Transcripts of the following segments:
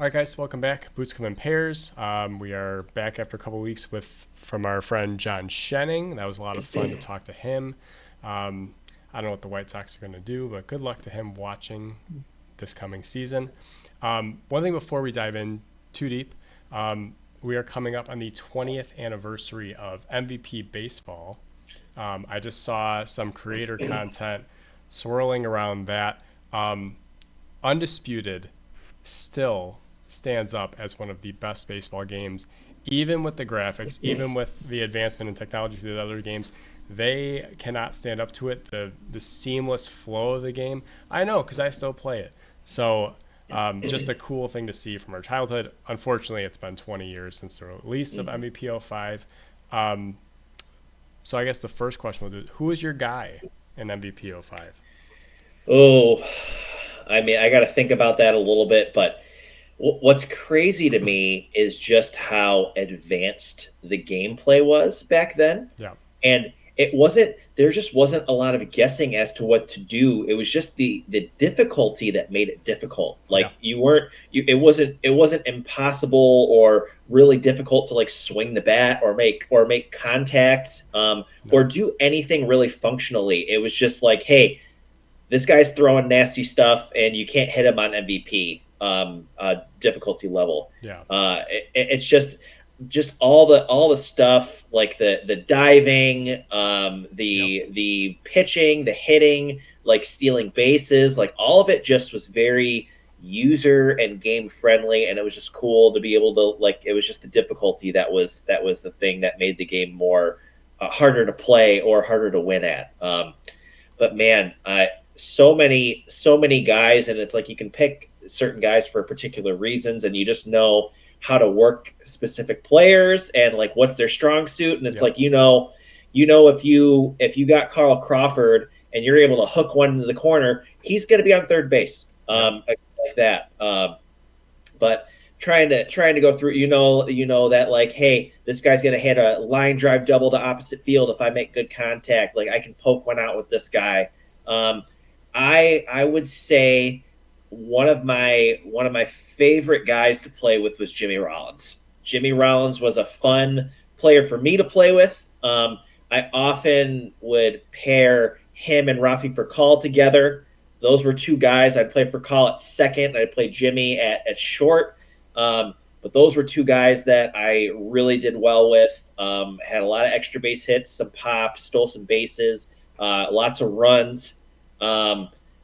All right, guys, welcome back. Boots come in pairs. We are back after a couple weeks from our friend John Shenning. That was a lot of fun to talk to him. I don't know what the White Sox are going to do, but good luck to him watching this coming season. One thing before we dive in too deep, we are coming up on the 20th anniversary of MVP Baseball. I just saw some creator content swirling around that. Undisputed still stands up as one of the best baseball games, even with the graphics, even with the advancement in technology for the other games. They cannot stand up to it. The seamless flow of the game, I know because I still play it. So just a cool thing to see from our childhood. Unfortunately, it's been 20 years since the release of MVP 05. So I guess the first question will be, who is your guy in MVP 05? Oh, I mean, I got to think about that a little bit, but what's crazy to me is just how advanced the gameplay was back then. Yeah. And there just wasn't a lot of guessing as to what to do. It was just the difficulty that made it difficult. Yeah. Like it wasn't impossible or really difficult to like swing the bat or make contact No. or do anything really functionally. It was just like, hey, this guy's throwing nasty stuff and you can't hit him on MVP difficulty level. Yeah. It's just all the stuff like the diving, Yep. the pitching, the hitting, like stealing bases, like all of it just was very user and game friendly, and it was just cool to be able to like. It was just the difficulty that was the thing that made the game more harder to play or harder to win at. But man, so many guys, and it's like you can pick certain guys for particular reasons, and you just know how to work specific players and like what's their strong suit. And it's Yep. like if you got Carl Crawford and you're able to hook one into the corner, he's going to be on third base, Yep. like that. But trying to go through, that like, hey, this guy's going to hit a line drive double to opposite field if I make good contact. Like I can poke one out with this guy. Um, I would say one of my favorite guys to play with was Jimmy Rollins. Jimmy Rollins was a fun player for me to play with. I often would pair him and Rafi for call together. Those were two guys. I'd play for call at second. I'd play Jimmy at short. But those were two guys that I really did well with. Had a lot of extra base hits, some pops, stole some bases, lots of runs.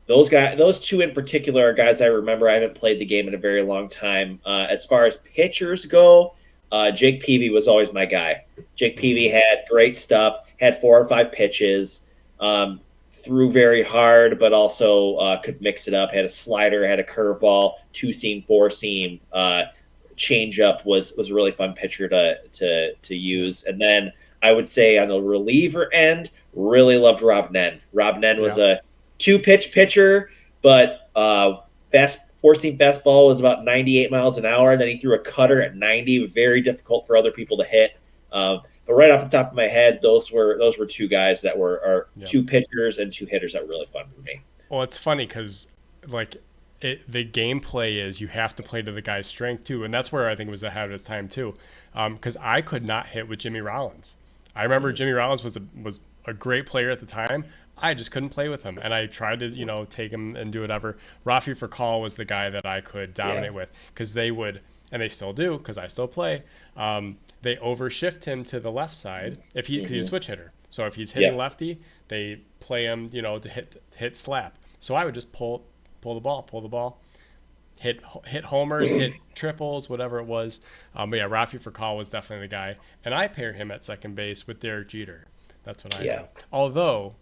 Those two in particular are guys I remember. I haven't played the game in a very long time. As far as pitchers go, Jake Peavy was always my guy. Jake Peavy had great stuff, had 4 or 5 pitches, threw very hard, but also could mix it up. Had a slider, had a curveball, 2-seam, 4-seam. Changeup was a really fun pitcher to use. And then I would say on the reliever end, really loved Rob Nen. Rob Nen was Yeah. a 2-pitch pitcher, but fast 4-seam fastball was about 98 miles an hour. And then he threw a cutter at 90, very difficult for other people to hit. But right off the top of my head, those were two guys that were Yep. two pitchers and two hitters that were really fun for me. Well, it's funny because like the gameplay is you have to play to the guy's strength too, and that's where I think it was ahead of its time too. Because I could not hit with Jimmy Rollins. I remember Jimmy Rollins was a great player at the time. I just couldn't play with him, and I tried to take him and do whatever. Rafi for call was the guy that I could dominate with because they would, and they still do because I still play. They overshift him to the left side because he's a switch hitter. So if he's hitting Yeah. lefty, they play him to hit slap. So I would just pull the ball, hit homers, hit triples, whatever it was. But yeah, Rafi for call was definitely the guy, and I pair him at second base with Derek Jeter. That's what I do. Yeah. Although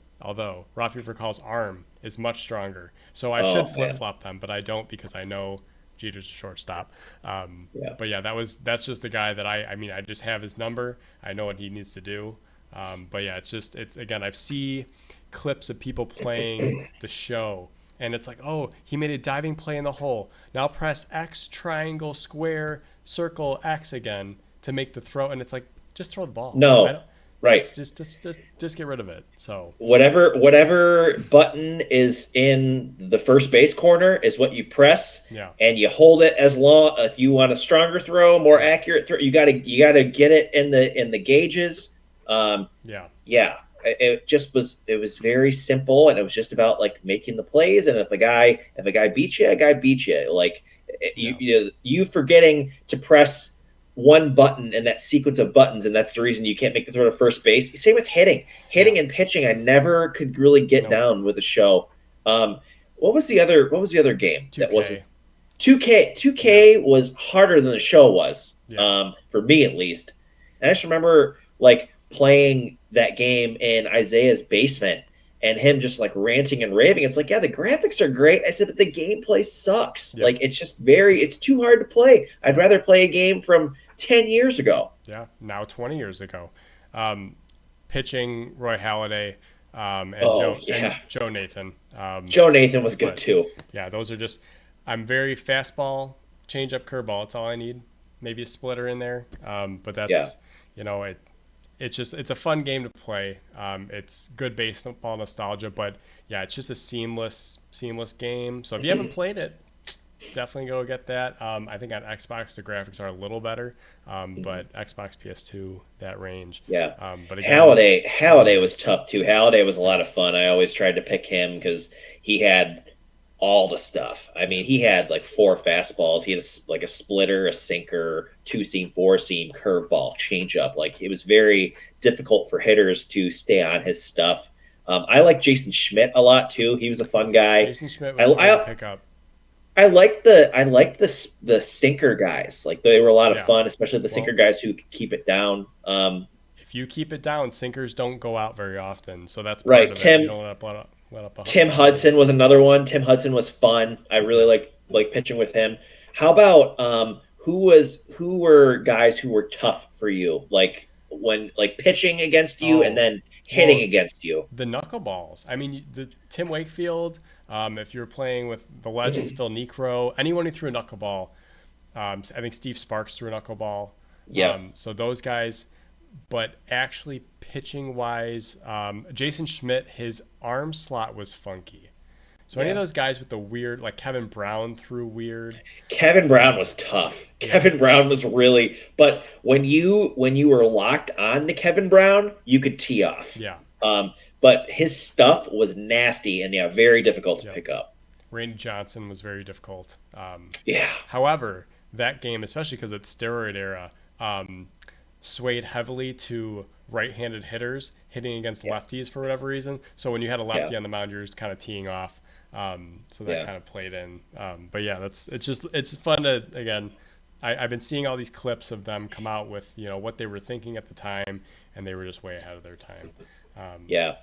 Rafi for call's arm is much stronger, so I should Oh flip man. flop them, but I don't because I know Jeter's a shortstop. Yeah. But yeah, that's just the guy that I just have his number. I know what he needs to do. But yeah, it's again, I've seen clips of people playing the show, and it's like, oh, he made a diving play in the hole. Now press X, triangle, square, circle, X again to make the throw, and it's like, just throw the ball. I No, don't. Right. Just get rid of it. So Whatever button is in the first base corner is what you press, yeah, and you hold it as long. If you want a stronger throw, more yep, accurate throw, you gotta get it in the gauges. yeah, Yeah, it was very simple, and it was just about like making the plays. And if a guy beats you, a guy beats you. Like you yeah, you forgetting to press one button in that sequence of buttons, and that's the reason you can't make the throw to first base. Same with yeah. hitting and pitching. I never could really get Nope. down with the show. Um, what was the other game that wasn't 2K. 2K? Yeah, 2K was harder than the show was, yeah, for me at least. And I just remember like playing that game in Isaiah's basement and him just like ranting and raving. It's like, yeah, the graphics are great. I said, but the gameplay sucks. yep, Like it's too hard to play. I'd yep, rather play a game from 10 years ago. yeah. Now 20 years ago, um, pitching Roy Halladay, Oh yeah. and Joe Nathan. Joe Nathan was good But too. yeah, those are just. I'm very fastball, changeup, curveball. That's all I need. Maybe a splitter in there. But Yeah. that's it's a fun game to play. It's good baseball nostalgia, but yeah, it's just a seamless game. So if you haven't played it, definitely go get that. I think on Xbox the graphics are a little better, but Xbox, PS2, that range. Yeah. But again, Halliday 20 was years. tough too. Halliday was a Yeah, lot of fun. I always tried to pick him because he had all the stuff. I yeah, mean, he had like four fastballs. He had like a splitter, a sinker, two seam, four seam, curveball, changeup. Like it was very difficult for hitters to stay on his stuff. I like Jason Schmidt a lot too. He was a fun guy. Jason Schmidt I was hard to I, pick up. I liked the sinker guys. Like they were a lot of Yeah. fun, especially the sinker Well, guys who could keep it down. if you keep it down, sinkers don't go out very often, so that's part Right. of it. You Tim don't let up Tim home Hudson runs. was another one. Tim Hudson was fun. I really Yep. like pitching with him. How about who were guys who were tough for you? Like when like pitching against you and Oh, then hitting well, against you. the knuckleballs. I mean, the Tim Wakefield. If you're playing with the legends, Phil Necro, anyone who threw a knuckleball. I think Steve Sparks threw a knuckleball. Yep. So those guys. But actually, pitching wise, Jason Schmidt, his arm slot was funky. So any of Yeah. those guys with the weird, like Kevin Brown threw weird. Kevin Brown was tough. Yeah, Kevin Brown was really, but when you were locked on to Kevin Brown, you could tee off. yeah, But his stuff was nasty and yeah, very difficult to yep. pick up. Randy Johnson was very difficult. Yeah. However, that game, especially because it's steroid era, swayed heavily to right-handed hitters hitting against Yeah. lefties for whatever reason. So when you had a Yeah. lefty on the mound, you're just kind of teeing off. So that Yeah. kind of played in. But yeah, it's fun to again. I've been seeing all these clips of them come out with what they were thinking at the time, and they were just way ahead of their time. Yeah.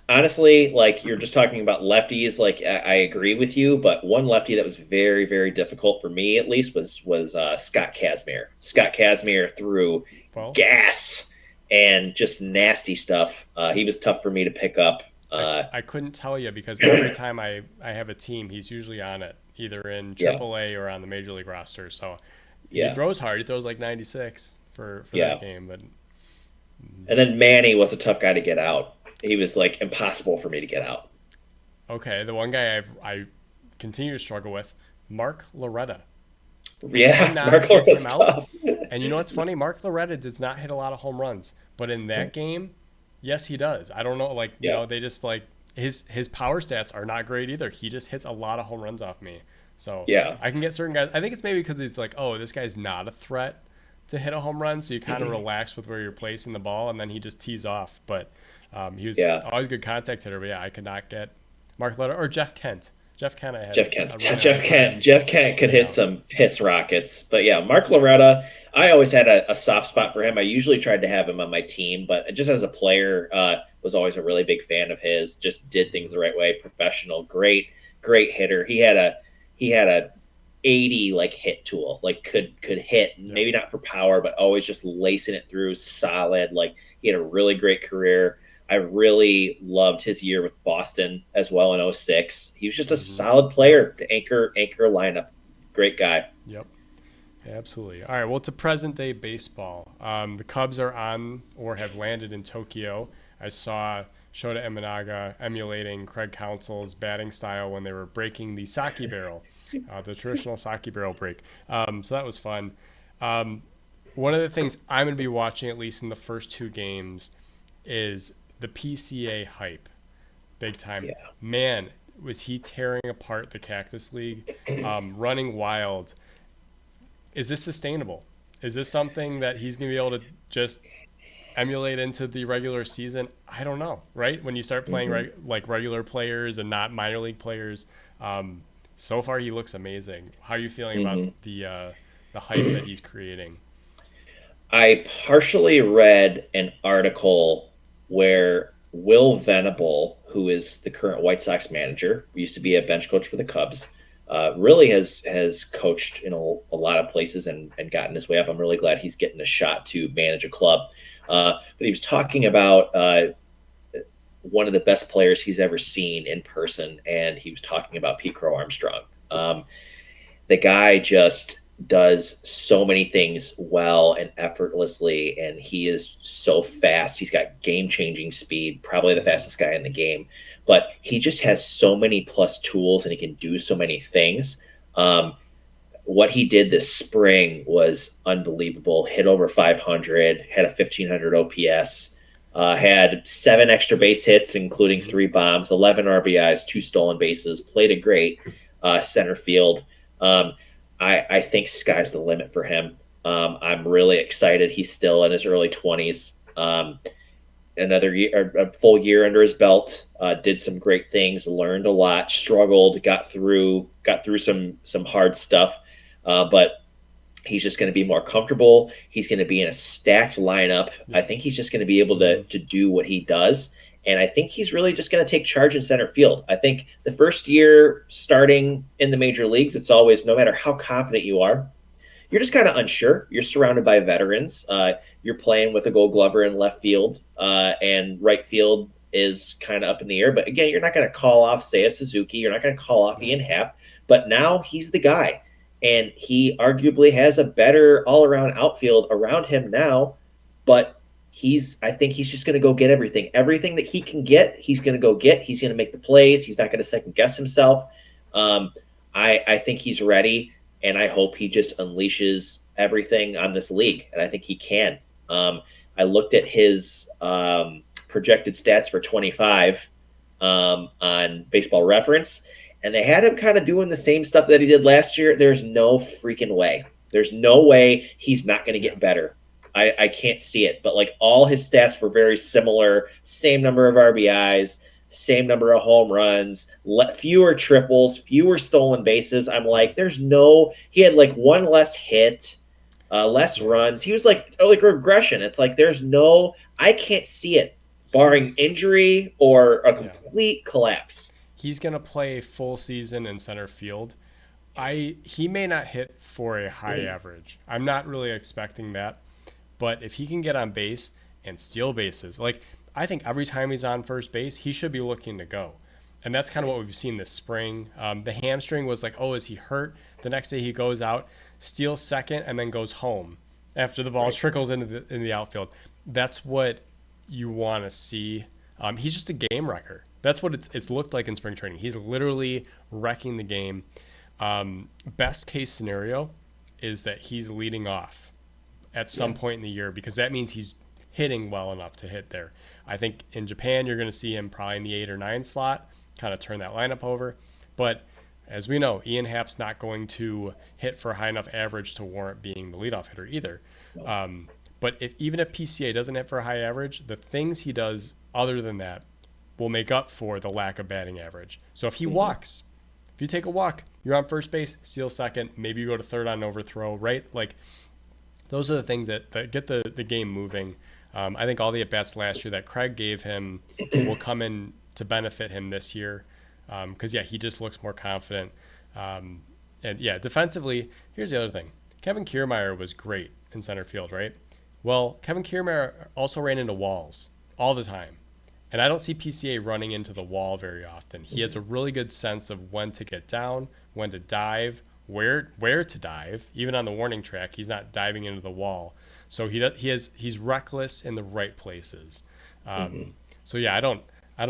Honestly, like you're just talking about lefties, like I agree with you, but one lefty that was very, very difficult for me at least was Scott Kazmir. Scott Kazmir threw Well, gas and just nasty stuff. He was tough for me to pick up. I couldn't tell you because every time I have a team, he's usually on it, either in Yeah, AAA or on the major league roster. So he yeah, throws hard. He throws like 96 for that yeah. game. But And then Manny was a tough guy to get out. He was like impossible for me to get out. okay, the one guy I continue to struggle with, Mark Loretta. Yeah, Cannot Mark get him was out. tough. And you know what's funny? Mark Loretta does not hit a lot of home runs, but in that game, yes, he does. I don't know, like Yeah, they just like his power stats are not great either. He just hits a lot of home runs off me. So yeah, I can get certain guys. I think it's maybe because it's like, oh, this guy's not a threat to hit a home run, so you kind of relax with where you're placing the ball, and then he just tees off. But he was yeah. always a good contact hitter. But yeah, I could not get Mark Loretta or Jeff Kent. Jeff Kent, I had Jeff Kent. a really Jeff hard Kent. time Jeff Kent could getting hit out. some piss rockets, but yeah, Mark Loretta. I always had a soft spot for him. I usually tried to have him on my team, but just as a player, was always a really big fan of his. Just did things the right way. Professional, great hitter. He had a 80 like hit tool, like could hit. Yep. Maybe not for power, but always just lacing it through solid. Like he had a really great career. I really loved his year with Boston as well in '06. He was just a Hmm. solid Yep. player to anchor lineup. Great guy. Yep. Absolutely. All right. Well, to present day baseball, the Cubs are on or have landed in Tokyo. I saw Shota Imanaga emulating Craig Counsell's batting style when they were breaking the sake barrel, the traditional sake barrel break. So that was fun. Um, One of the things I'm going to be watching, at least in the first two games, is the PCA hype. Big time. Yeah. Man, was he tearing apart the Cactus League, running wild. Is this sustainable? Is this something that he's going to be able to just emulate into the regular season? I don't know, right? When you start playing hmm like regular players and not minor league players, um, so far he looks amazing. How are you feeling about hmm the hype that he's creating? I partially read an article where Will Venable, who is the current White Sox manager, used to be a bench coach for the Cubs, really has coached in a lot of places and gotten his way up. I'm really glad he's getting a shot to manage a club. But he was talking about one of the best players he's ever seen in person, and he was talking about Pete Crow Armstrong. The guy just does so many things well and effortlessly, and he is so fast. He's got game-changing speed, probably the fastest guy in the game, but he just has so many plus tools, and he can do so many things. What he did this spring was unbelievable. Hit over 500, had a 1500 OPS, had 7 extra base hits, including 3 bombs, 11 RBIs, 2 stolen bases, played a great center field. Um, I think sky's the limit for him. I'm really excited. He's still in his early 20s. Another year, a full year under his belt. Did some great things, learned a lot, struggled, got through some hard stuff, but he's just going to be more comfortable. He's going to be in a stacked lineup. I think he's just going to be able to do what he does. And I think he's really just going to take charge in center field. I think the first year starting in the major leagues, it's always, no matter how confident you are, you're just kind of unsure. You're surrounded by veterans. You're playing with a Gold Glover in left field, and right field is kind of up in the air. But again, you're not going to call off Seiya Suzuki. You're not going to call off Ian Happ. But now he's the guy, and he arguably has a better all-around outfield around him now. But I think he's just going to go get everything that he can get. He's going to go get. He's going to make the plays. He's not going to second guess himself. I think he's ready, and I hope he just unleashes everything on this league, and I think he can. I looked at his projected stats for 25 on Baseball Reference, and they had him kind of doing the same stuff that he did last year. There's no freaking way. There's no way he's not going to get better. I can't see it, but like all his stats were very similar. Same number of RBIs, same number of home runs, fewer triples, fewer stolen bases. I'm like, he had like one less hit, less runs. He was like regression. It's like, I can't see it barring injury or a complete collapse. He's going to play full season in center field. He may not hit for a high average. I'm not really expecting that. But if he can get on base and steal bases, like I think every time he's on first base, he should be looking to go. And that's kind of what we've seen this spring. The hamstring was like, oh, is he hurt? The next day he goes out, steals second, and then goes home after the ball trickles in the outfield. That's what you want to see. He's just a game wrecker. That's what it's looked like in spring training. He's literally wrecking the game. Best case scenario is that he's leading off at some point in the year, because that means he's hitting well enough to hit there. I think in Japan, you're going to see him probably in the 8 or 9 slot, kind of turn that lineup over. But as we know, Ian Happ's not going to hit for a high enough average to warrant being the leadoff hitter either. But even if PCA doesn't hit for a high average, the things he does other than that will make up for the lack of batting average. So if he walks, if you take a walk, you're on first base, steal second, maybe you go to third on overthrow, right? Like, those are the things that get the game moving. I think all the at-bats last year that Craig gave him will come in to benefit him this year, because, he just looks more confident. Defensively, here's the other thing. Kevin Kiermaier was great in center field, right? Well, Kevin Kiermaier also ran into walls all the time. And I don't see PCA running into the wall very often. He has a really good sense of when to get down, when to dive, where to dive. Even on the warning track, he's not diving into the wall. So he's reckless in the right places. Mhm. So yeah, I don't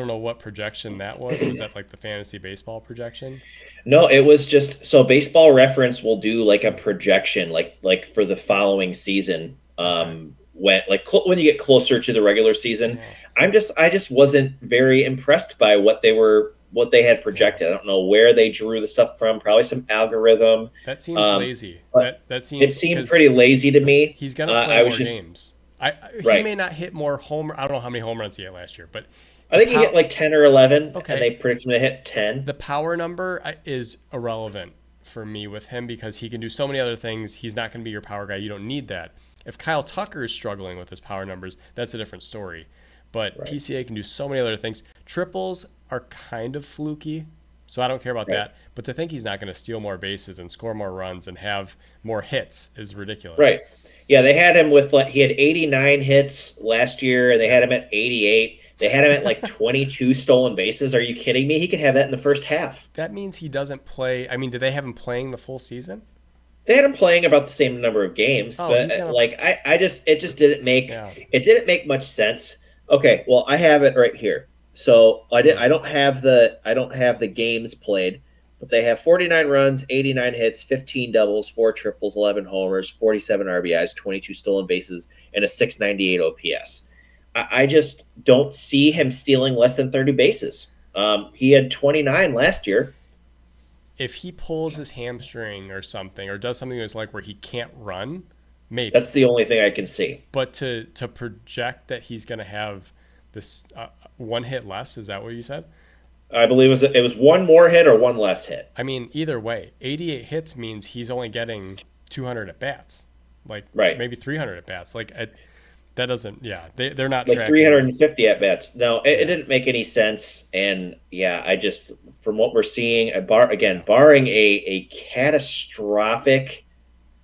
know what projection that was. Was that like the fantasy baseball projection? No, it was just so Baseball Reference will do like a projection, like for the following season. Okay. When when you get closer to the regular season, Yeah. I just wasn't very impressed by what they had Yeah. projected. I don't know where they drew the stuff from. Probably some algorithm, That seems um, lazy. but That it seems seemed because pretty lazy to me. he's gonna play I was more just games. He right. may not hit more home. I don't know how many home runs he hit last year, but I the think he hit power. like 10 or 11, and Okay, they predicted him to hit 10. the power number is irrelevant for me with him because he can do so many other things. He's not going to be your power guy. You don't need that. If Kyle Tucker is struggling with his power numbers, that's a different story. But Right, PCA can do so many other things. Triples are kind of fluky, so I don't care about right, that. But to think he's not going to steal more bases and score more runs and have more hits is ridiculous. right. Yeah, they had him with like he had 89 hits last year. They Yeah. had him at 88. They had him at like 22 stolen bases. Are you kidding me? He could have that in the first half. That means he doesn't play. I mean, did they have him playing the full season? They had him playing about the same number of games, Oh, but he's gonna. like it just Yeah. didn't make much sense. Okay, well I have it right here. So Hmm. I don't have the games played, but they have 49 runs, 89 hits, 15 doubles, 4 triples, 11 homers, 47 RBIs, 22 stolen bases, and a 698 OPS. I just don't see him stealing less than 30 bases. He had 29 last year. If he pulls his hamstring or something, or does something that's like where he can't run, maybe. That's the only thing I can see. But to project that he's going to have this one hit less, is that what you said? I believe it was one more hit or one less hit. I mean, either way, 88 hits means he's only getting 200 at bats, like Right. maybe 300 at bats. Like that doesn't. Yeah, they're not Like tracking. 350 at bats. No, it Yeah, didn't make any sense. And yeah, I just from what we're seeing, yeah, barring a catastrophic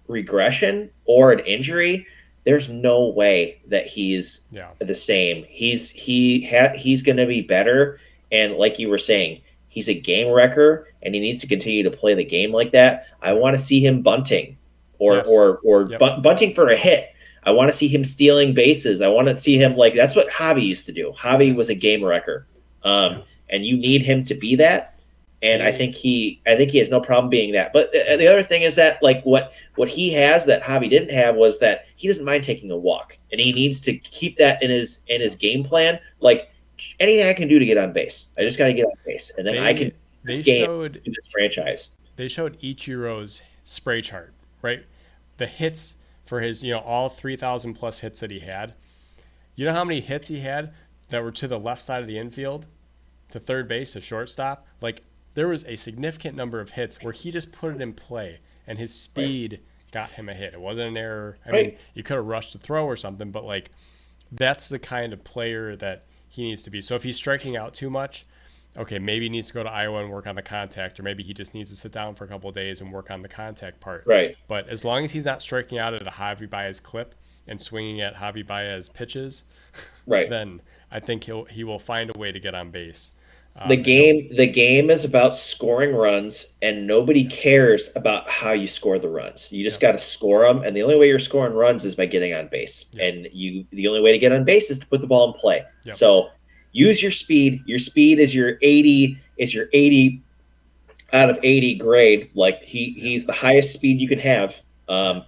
regression or an injury, there's no way that he's yeah. the same. He's going to be better. And like you were saying, he's a game wrecker, and he needs to continue to play the game like that. I Yep. want to see him bunting, Yes. Yep. bunting for a hit. I want to see him stealing bases. I want to see him like that's what Javi used to do. Javi Yep. was a game wrecker, Yeah. and you need him to be that. And They. I think he has no problem being that. But Yeah. the other thing is that like what he has that Javi didn't have was that he doesn't mind taking a walk, and he needs to keep that in Yeah. his game plan. Like anything I can do to get on base, I just got Yes. to get on base, and then I can They do this they game, showed do this franchise. they showed Ichiro's spray chart, right? The hits for his, all 3,000 plus hits that he had. You know how many hits he had that were to the left side of the infield, to third base, to shortstop? Like, there was a significant number of hits where he just put it in play and his Right, speed got him a hit. It wasn't an error. I mean, right, you could have rushed to throw or something, but like, that's the kind of player that he needs to be. So if he's striking out too much, okay, maybe he needs to go to Iowa and work on the contact, or maybe he just needs to sit down for a couple of days and work on the contact part. right. But as long as he's not striking out at a Javi Baez clip and swinging at Javi Baez pitches, Right. then I think he will find a way to get on base, and he'll. The game is about scoring runs, and nobody Yep. cares about how you score the runs. You just Yep. got to score them, and the only way you're scoring runs is by getting on base. Yep. And the only way to get on base is to put the ball in play. Yep. So use your speed. Your speed is your 80 out of 80 grade. Like Yep. he's the highest speed you can have. Yep.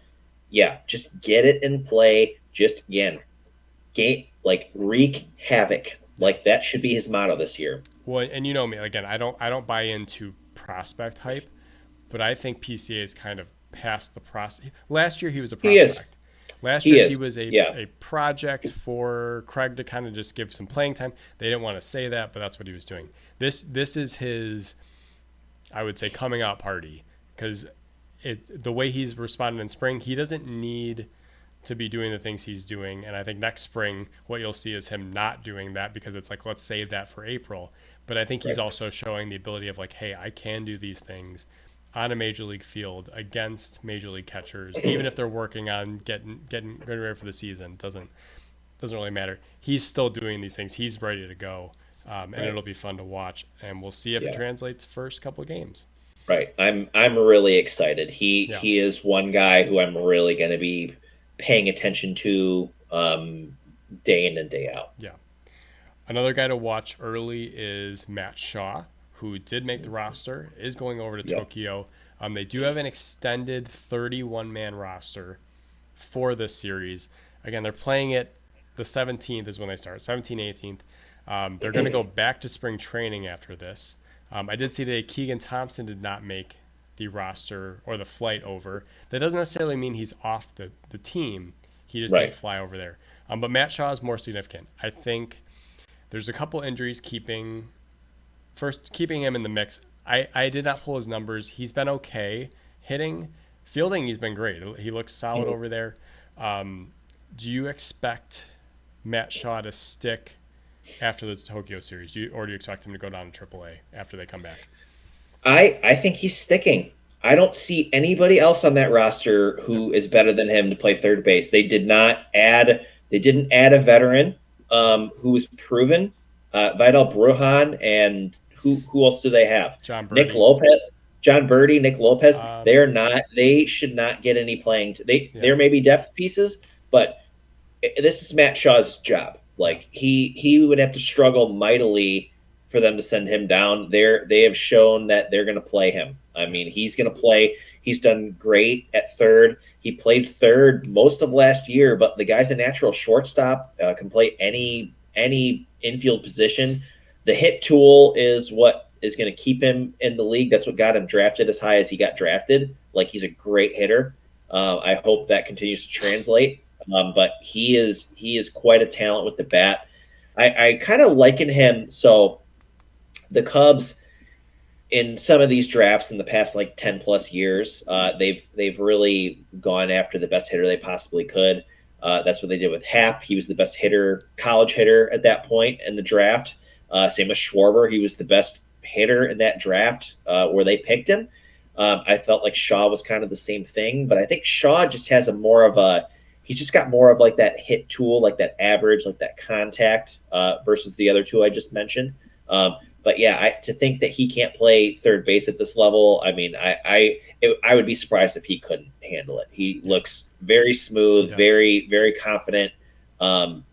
Yeah, just get it in play. Just again, game like wreak havoc. Yep. Like that should be his motto this year. Well, and you know me again. I don't buy into prospect hype, but I think PCA is kind of past the process. Last year he was a He is. prospect. Last He year he is. was Yeah. a project for Craig to kind of just give some playing time. They didn't want to say that, but that's what he was doing. This is his, I would say, coming out party, because the way he's responded in spring, he doesn't need to be doing the things he's doing. And I think next spring, what you'll see is him not doing that, because it's like, let's save that for April. But I think he's Right. also showing the ability of like, hey, I can do these things on a major league field against major league catchers, even if they're working on getting ready for the season. Doesn't really matter. He's still doing these things. He's ready to go, and Right. it'll be fun to watch. And we'll see if it Yeah. translates first couple of games. Right. I'm really excited. Yeah, He is one guy who I'm really going to be paying attention to day in and day out. yeah. Another guy to watch early is Matt Shaw, who did make the roster, is going over to Yep. Tokyo. They do have an extended 31 man roster for this series. Again, they're playing it the 17th is when they start, 17th, 18th. They're going to go back to spring training after this. I did see today Keegan Thompson did not make the roster or the flight over. That doesn't necessarily mean he's off the team. He just didn't Right. fly over there. But Matt Shaw is more significant. I think there's a couple injuries keeping him in the mix. I did not pull his numbers. He's been okay hitting, fielding. He's been great. He looks solid Mhm. over there. Do you expect Matt Shaw to stick after the Tokyo series, or do you expect him to go down to AAA after they come back? I think he's sticking. I don't see anybody else on that roster Yep. who is better than him to play third base. They didn't add a veteran who was proven. Vidal Brujan and who else do they have? John Nick Birdie. Lopez, John Birdie, Nick Lopez. They Um, are not. They should not get any playing. yeah, There may be depth pieces, but this is Matt Shaw's job. yeah, Like he would have to struggle mightily for them to send him down. They have shown that they're going to play him. I yeah. mean, he's going to play. He's done great at third. He played third most of last year, but the guy's a natural shortstop. Can play any infield position. The hit tool is what is going to keep him in the league. That's what got him drafted as high as he got drafted. Like he's a great hitter. I hope that continues to translate. But he is quite a talent with the bat. I kind of liken him. So the Cubs in some of these drafts in the past like 10 plus years, they've really gone after the best hitter they possibly could. That's what they did with Hap. He was the best hitter, college hitter at that point in the draft. Same with Schwarber. He was the best hitter in that draft where they picked him. I felt like Shaw was kind of the same thing, but I think Shaw just has a more of a he's just got more of like that hit tool, like that average, like that contact versus the other two I just mentioned. But yeah, to think that he can't play third base at this level, I mean, I would be surprised if he couldn't handle it. He Yeah, looks very he smooth, does. very confident. Um,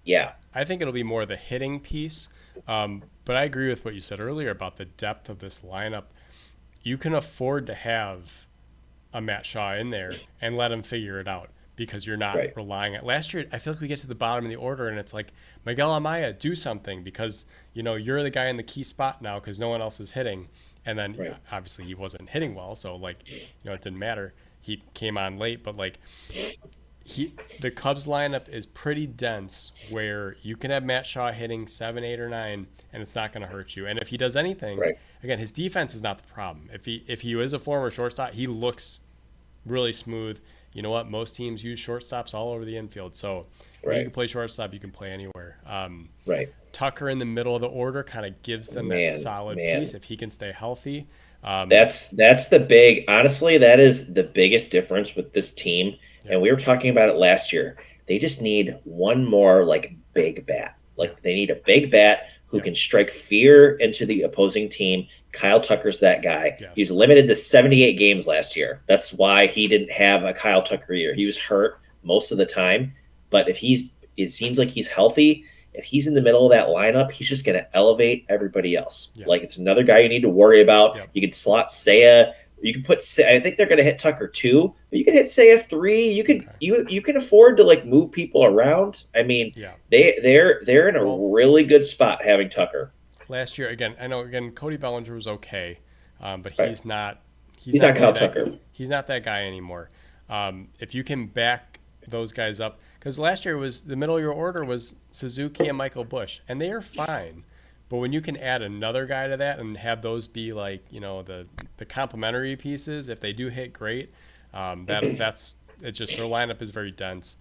yeah, I think it'll be more the hitting piece. But I agree with what you said earlier about the depth of this lineup. You can afford to have a Matt Shaw in there and let him figure it out because you're not right, relying on last year. I feel like we get to the bottom of the order and it's like Miguel Amaya, do something because you're the guy in the key spot now because no one else is hitting. And then right, obviously he wasn't hitting well, so like it didn't matter. He came on late, but like the Cubs lineup is pretty dense where you can have Matt Shaw hitting 7, 8, or 9, and it's not going to hurt you. And if he does anything, right, again, his defense is not the problem. If he is a former shortstop, he looks really smooth. You know what? Most teams use shortstops all over the infield. So when you right, can play shortstop, you can play anywhere. right. Tucker in the middle of the order kind of gives them that solid Man, piece if he can stay healthy. Um, that's the big. Honestly, that is the biggest difference with this team. yeah, And we were talking about it last year. They just need one more like big bat. yeah, Like they need a big bat who yeah, can strike fear into the opposing team. Kyle Tucker's that guy. He was yes, limited to 78 games last year. That's why he didn't have a Kyle Tucker year. He was hurt most of the time. But it seems like he's healthy. If he's in the middle of that lineup, he's just going to elevate everybody else. yeah, Like it's another guy you need to worry about. yeah. You can slot Saya. You can put. I think they're going to hit Tucker 2, but you can hit Saya 3. Okay, You can afford to like move people around. I mean, yeah. they're in a Well, really good spot having Tucker. last year again, I know again Cody Bellinger was okay, but Right. he's He's not not really Kyle Tucker. he's not that guy anymore. If you can back those guys up, because last year was the middle of your order was Suzuki and Michael Bush, and they are fine. But when you can add another guy to that and have those be like the complementary pieces, if they do hit great, that's it. Just their lineup is very dense.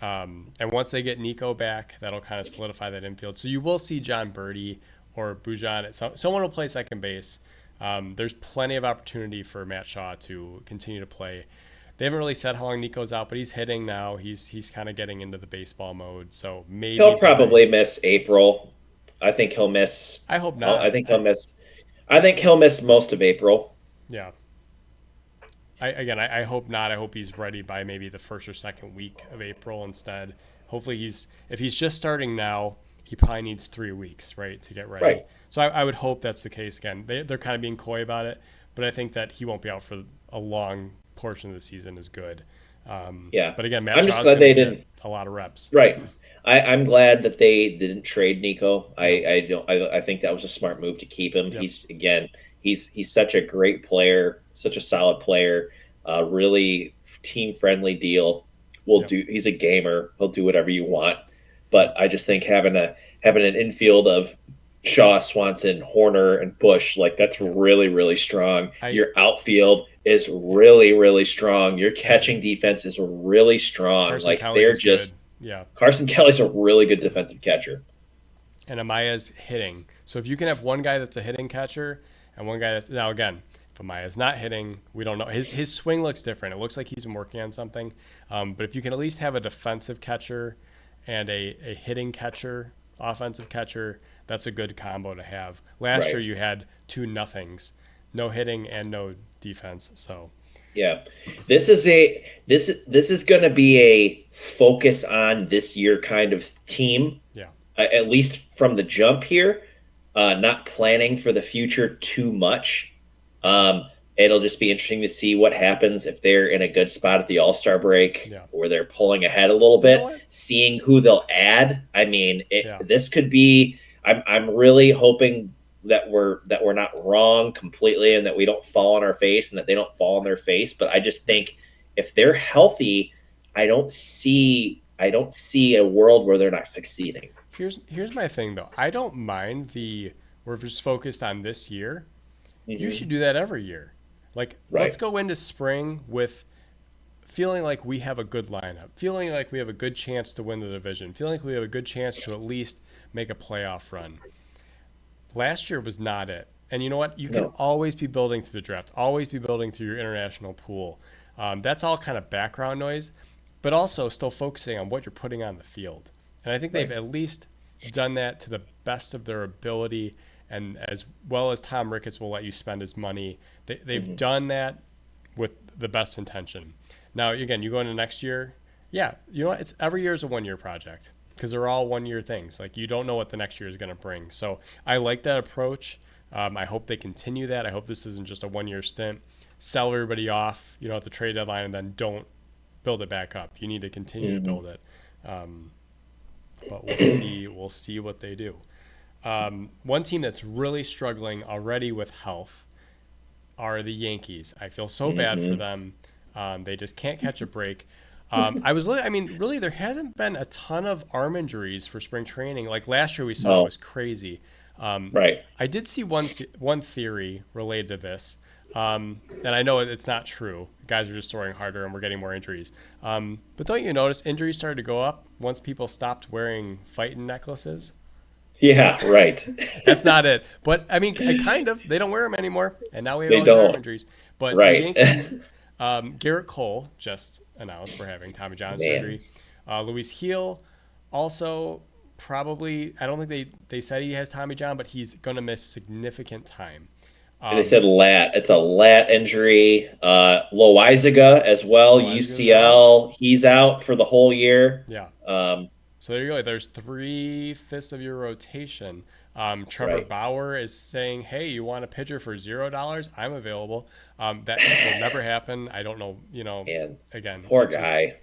And once they get Nico back, that'll kind of solidify that infield. So you will see John Birdie or Bujan. Someone will play second base. There's plenty of opportunity for Matt Shaw to continue to play. They haven't really said how long Nico's out, but he's hitting now. He's kind of getting into the baseball mode. So maybe He'll by probably miss April. I think he'll miss. I hope I not. think he'll miss. I think he'll miss most of April. Yeah. I hope not. I hope he's ready by maybe the first or second week of April instead. Hopefully if he's just starting now, he probably needs 3 weeks, right, to get ready. Right. So I would hope that's the case again. They're kind of being coy about it, but I think that he won't be out for a long portion of the season is good. Yeah. But again, Matt I'm just Shaw's glad going to they get didn't. a lot of reps. Right. I'm glad that they didn't trade Nico. Yep. I think that was a smart move to keep him. Yep. He's such a great player, such a solid player, really team friendly deal. Yep. He's a gamer. He'll do whatever you want. But I just think having an infield of Shaw, Swanson, Horner, and Bush, like that's Yep. really, really strong. I Your outfield is really, really strong. Your yeah. catching defense is really strong. Carson Like Kelly they're is good. just Yeah. Carson Kelly's a really good defensive catcher. And Amaya's hitting. So if you can have one guy that's a hitting catcher and one guy that's now again, if Amaya's not hitting, we don't know. His swing looks different. It looks like he's been working on something. But if you can at least have a defensive catcher and a hitting catcher, offensive catcher, that's a good combo to have. Last Right. year you had two nothings, no hitting and no defense. So Yeah. This is going to be a focus on this year kind of team, yeah, at least from the jump here. Not planning for the future too much. It'll just be interesting to see what happens if they're in a good spot at the All-Star break yeah. or they're pulling ahead a little You know bit, what? seeing who they'll add. I mean, Yeah. this could be. I'm really hoping that we're not wrong completely and that we don't fall on our face and that they don't fall on their face. But I just think if they're healthy, I don't see a world where they're not succeeding. Here's my thing though. I don't mind we're just focused on this year. You should do that every year. Like, let's Right. go into spring with feeling like we have a good lineup, feeling like we have a good chance to win the division, feeling like we have a good chance to at least make a playoff run. Last year was not it. And you know what? You can No. always be building through the draft, always be building through your international pool. That's all kind of background noise, but also still focusing on what you're putting on the field. And I think they've Right. at least done that to the best of their ability. And as well as Tom Ricketts will let you spend his money, they've done that with the best intention. Now, again, you go into next year, yeah, you know what? It's every year is a 1 year project because they're all 1 year things. Like you don't know what the next year is going to bring. So I like that approach. I hope they continue that. I hope this isn't just a 1 year stint. Sell everybody off, at the trade deadline, and then don't build it back up. You need to continue to build it. But we'll see. We'll see what they do. One team that's really struggling already with health are the Yankees. I feel so bad for them. They just can't catch a break. Really, there hasn't been a ton of arm injuries for spring training. Like last year, we saw No. it was crazy. Right. I did see one theory related to this, and I know it's not true. Guys are just throwing harder, and we're getting more injuries. But don't you notice injuries started to go up once people stopped wearing fighting necklaces? Yeah. Right. That's not it. But I mean, kind of. They don't wear them anymore, and now we have They all these arm don't. injuries. But the Right. Yankees, Garrett Cole just announced we're having Tommy John Man. surgery. Luis Heel also probably. I don't think they said he has Tommy John, but he's going to miss significant time. They said lat. It's a lat injury. Loizaga as well. Loizaga out. UCL. He's out for the whole year. Yeah. Um, So there you go. There's 3/5 of your rotation. Trevor Right. Bauer is saying, "Hey, you want a pitcher for $0? I'm available." That will never happen. I don't know. and Again, poor it's just- guy.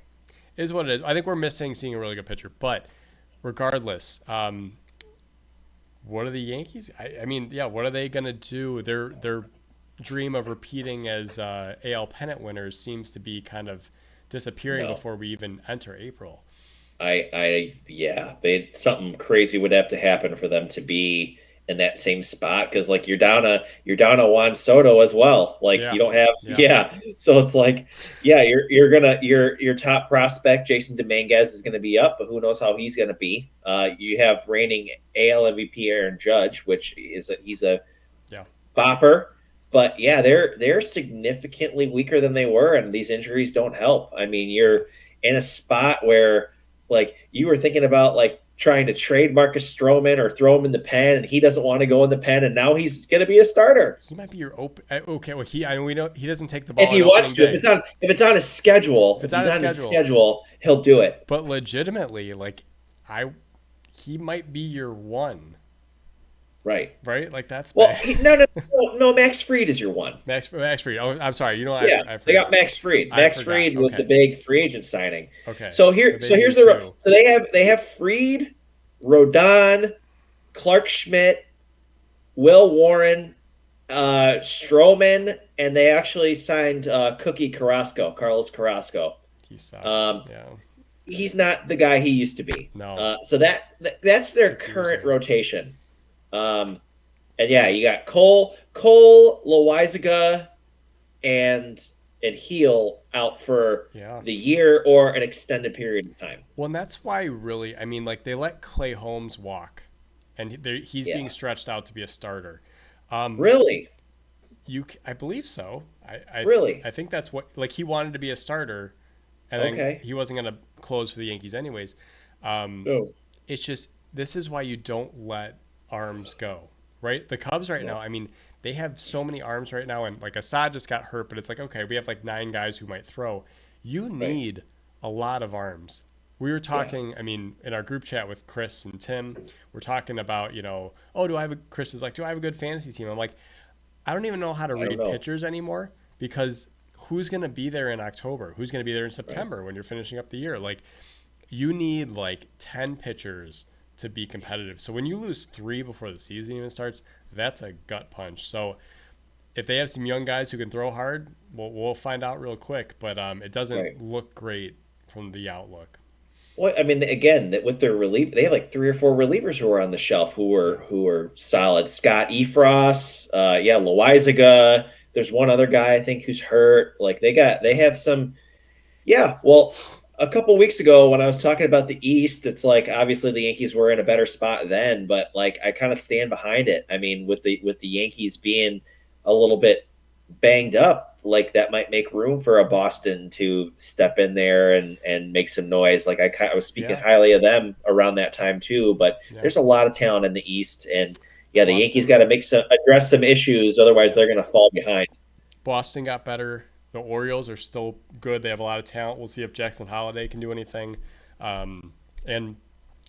is what it is. I think we're missing seeing a really good pitcher. But regardless, what are the Yankees? What are they gonna do? Their dream of repeating as AL pennant winners seems to be kind of disappearing No. before we even enter April. Yeah, something crazy would have to happen for them to be in that same spot because like you're down a Juan Soto as well. Like Yeah. you don't have Yeah. So it's like your top prospect Jason Dominguez is gonna be up, but who knows how he's gonna be. You have reigning AL MVP Aaron Judge, which he's a Yeah. bopper. But yeah, they're significantly weaker than they were, and these injuries don't help. I mean, you're in a spot where like you were thinking about like trying to trade Marcus Stroman or throw him in the pen, and he doesn't want to go in the pen, and now he's going to be a starter. He might be your open. Okay, well, I know we know he doesn't take the If ball he on wants opening to, day. if it's on his schedule, If if it's on he's his on his schedule, schedule, he'll do it. but legitimately, I he might be your one, Right. right? Like that's Well, bad. no. Max Fried is your one. Max Fried. Oh, I'm sorry. You know, Yeah, I they got forgot. Max Fried. I Max forgot. Fried was the Okay. big free agent signing. Okay. So So they'd be your here's two. so they have Fried, Rodon, Clark Schmidt, Will Warren, Stroman, and they actually signed Carlos Carrasco. He sucks. Um, Yeah. he's not the guy he used to be. No. So that's their 6 years current ago. rotation. And yeah, you got Cole, Loizaga, and Heel out for Yeah. the year or an extended period of time. Well, and that's why really, I mean, like they let Clay Holmes walk, and he's being Yeah. stretched out to be a starter. Really? I believe so. Really? I think that's what like he wanted to be a starter, and then Okay. he wasn't going to close for the Yankees anyways. No. It's just this is why you don't let arms go, right? The Cubs right now, I mean, they have so many arms right now, and like Assad just got hurt, but it's like okay, we have like 9 guys who might throw. You need a lot of arms. We were talking, I mean, in our group chat with Chris and Tim, we're talking about, oh, Chris is like, do I have a good fantasy team? I'm like, I don't even know how to I don't read know. pitchers anymore because who's going to be there in October? Who's going to be there in September when you're finishing up the year? Like, you need like 10 pitchers to be competitive. So when you lose 3 before the season even starts, that's a gut punch. So if they have some young guys who can throw hard, we'll find out real quick. But it doesn't Right. look great from the outlook. Well, I mean, again, with their relief, they have like 3 or 4 relievers who are on the shelf Yeah. who are solid. Scott Efros, Loizaga. There's one other guy I think who's hurt. Like they have some. Yeah, well, a couple weeks ago when I was talking about the East, it's like obviously the Yankees were in a better spot then, but like I kind of stand behind it. I mean, with the Yankees being a little bit banged up, like that might make room for a Boston to step in there and make some noise. Like I was speaking Yeah. highly of them around that time too, but Yeah. there's a lot of talent in the East, and yeah, the Yankees Boston- got to address some issues, otherwise they're going to fall behind. Boston got better. The Orioles are still good. They have a lot of talent. We'll see if Jackson Holiday can do anything. And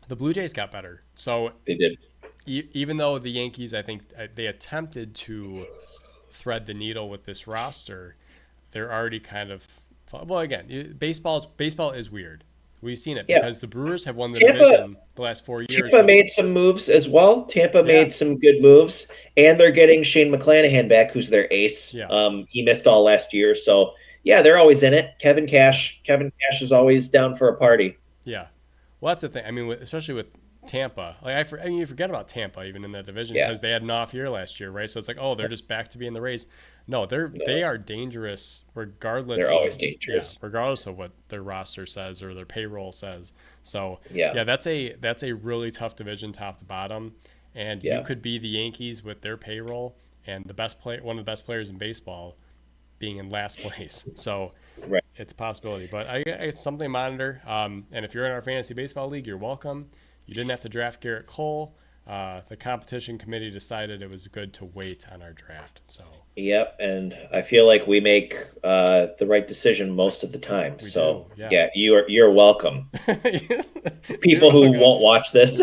the Blue Jays got better. So They did. even though the Yankees, I think they attempted to thread the needle with this roster, they're already kind of well. Again, baseball is weird. We've seen it Yeah. because the Brewers have won the Tampa- division the last 4 years. Tampa made some moves as well. Tampa made some good moves, and they're getting Shane McClanahan back, who's their ace. Yeah. He missed all last year, so yeah, they're always in it. Kevin Cash is always down for a party. Yeah. Well, that's the thing. I mean, especially with Tampa, like I mean, you forget about Tampa even in that division because they had an off year last year, right? So it's like, oh, they're just back to being the Rays. No, they are dangerous regardless. They're always dangerous. Yeah, regardless of what their roster says or their payroll says. So Yeah. that's a really tough division, top to bottom, and you could be the Yankees with their payroll and one of the best players in baseball being in last place. So Right. it's a possibility, but it's something to monitor. And if you're in our fantasy baseball league, you're welcome. You didn't have to draft Garrett Cole. The competition committee decided it was good to wait on our draft. So Yep, and I feel like we make the right decision most of the time. We So do, yeah. you're welcome. People You're who welcome. won't watch this.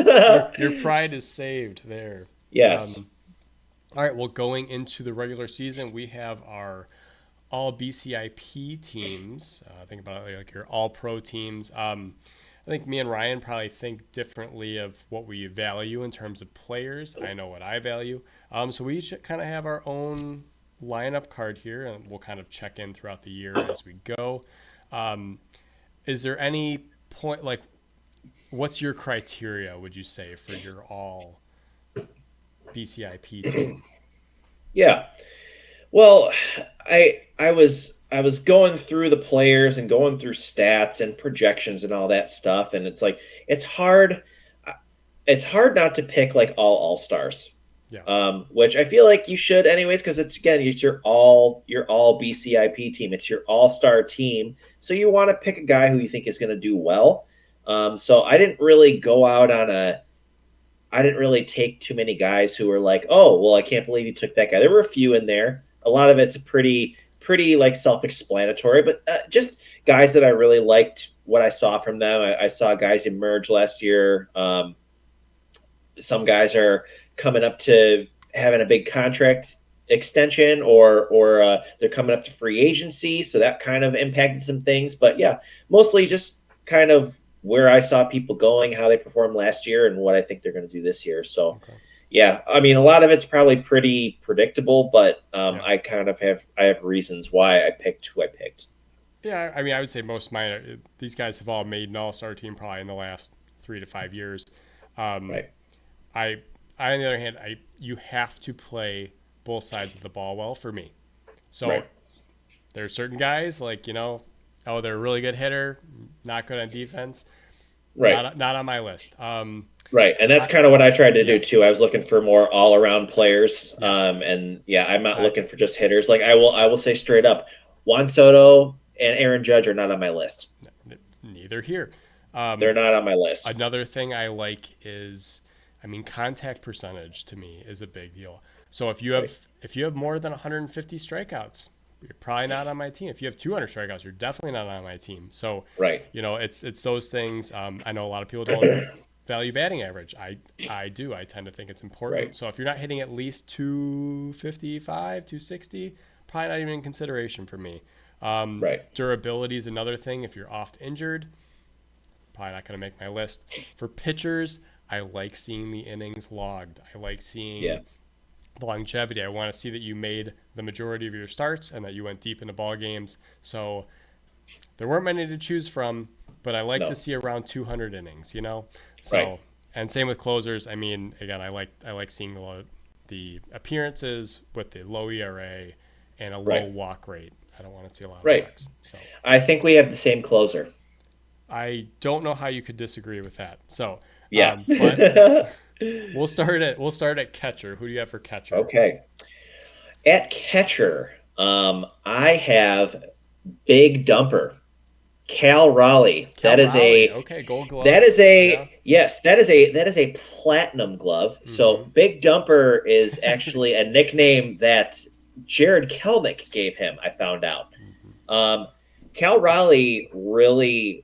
Your pride is saved there. Yes. All right. Well, going into the regular season, we have our all BCIP teams. Think about it like your all pro teams. I think me and Ryan probably think differently of what we value in terms of players. I know what I value. So we each kind of have our own lineup card here, and we'll kind of check in throughout the year as we go. Is there any point, like, what's your criteria, would you say, for your all BCIP team? Yeah. Well, I was going through the players and going through stats and projections and all that stuff, and it's like it's hard not to pick like all stars. Yeah. Which I feel like you should anyways, because it's your all BCIP team. It's your all-star team. So you want to pick a guy who you think is going to do well. So I didn't really go out on a. I didn't really take too many guys who were like, oh, well, I can't believe you took that guy. There were a few in there. A lot of it's pretty like self-explanatory, but just guys that I really liked what I saw from them. I saw guys emerge last year. Some guys are coming up to having a big contract extension, or they're coming up to free agency, so that kind of impacted some things. But yeah, mostly just kind of where I saw people going, how they performed last year, and what I think they're going to do this year. So Okay. yeah, I mean, a lot of it's probably pretty predictable, but Yeah. I kind of have reasons why I picked who I picked. Yeah. I mean, I would say most of mine, these guys have all made an all-star team probably in the last 3 to 5 years. Um, Right, I, on the other hand, you have to play both sides of the ball well for me. So right, there are certain guys like oh, they're a really good hitter, not good on defense. right. Not on my list. Right, and that's I, kind of what I tried to do yeah, too. I was looking for more all-around players, yeah. and yeah, I'm not I looking for just hitters. Like I will say straight up, Juan Soto and Aaron Judge are not on my list. neither here. They're Um, not on my list. Another thing I like is, I mean, contact percentage to me is a big deal. So Right, if you have more than 150 strikeouts, you're probably not on my team. If you have 200 strikeouts, you're definitely not on my team. So, right, it's those things. I know a lot of people don't value batting average. I do. I tend to think it's important. right, So if you're not hitting at least 255, 260, probably not even in consideration for me. right, Durability is another thing. If you're oft injured, probably not going to make my list. For pitchers, I like seeing the innings logged. I like yeah, seeing the longevity. I want to see that you made the majority of your starts and that you went deep into ball games. So there weren't many to choose from, but I like to no, see around 200 innings. right, So, and same with closers. I mean, again, I like seeing the appearances with the low ERA and a low right, walk rate. I don't want to see a lot of right. walks. So I think we have the same closer. I don't know how you could disagree with that. So, Yeah. but we'll start at catcher. Who do you have for catcher? Okay. At catcher, I have Big Dumper, Cal Raleigh. Cal Raleigh. Okay, Gold That Glove. is Yeah. a yes, that is a platinum glove. So Mm-hmm. Big Dumper is actually a nickname that Jared Kelnick gave him, I found out. Mm-hmm. Um, Cal Raleigh really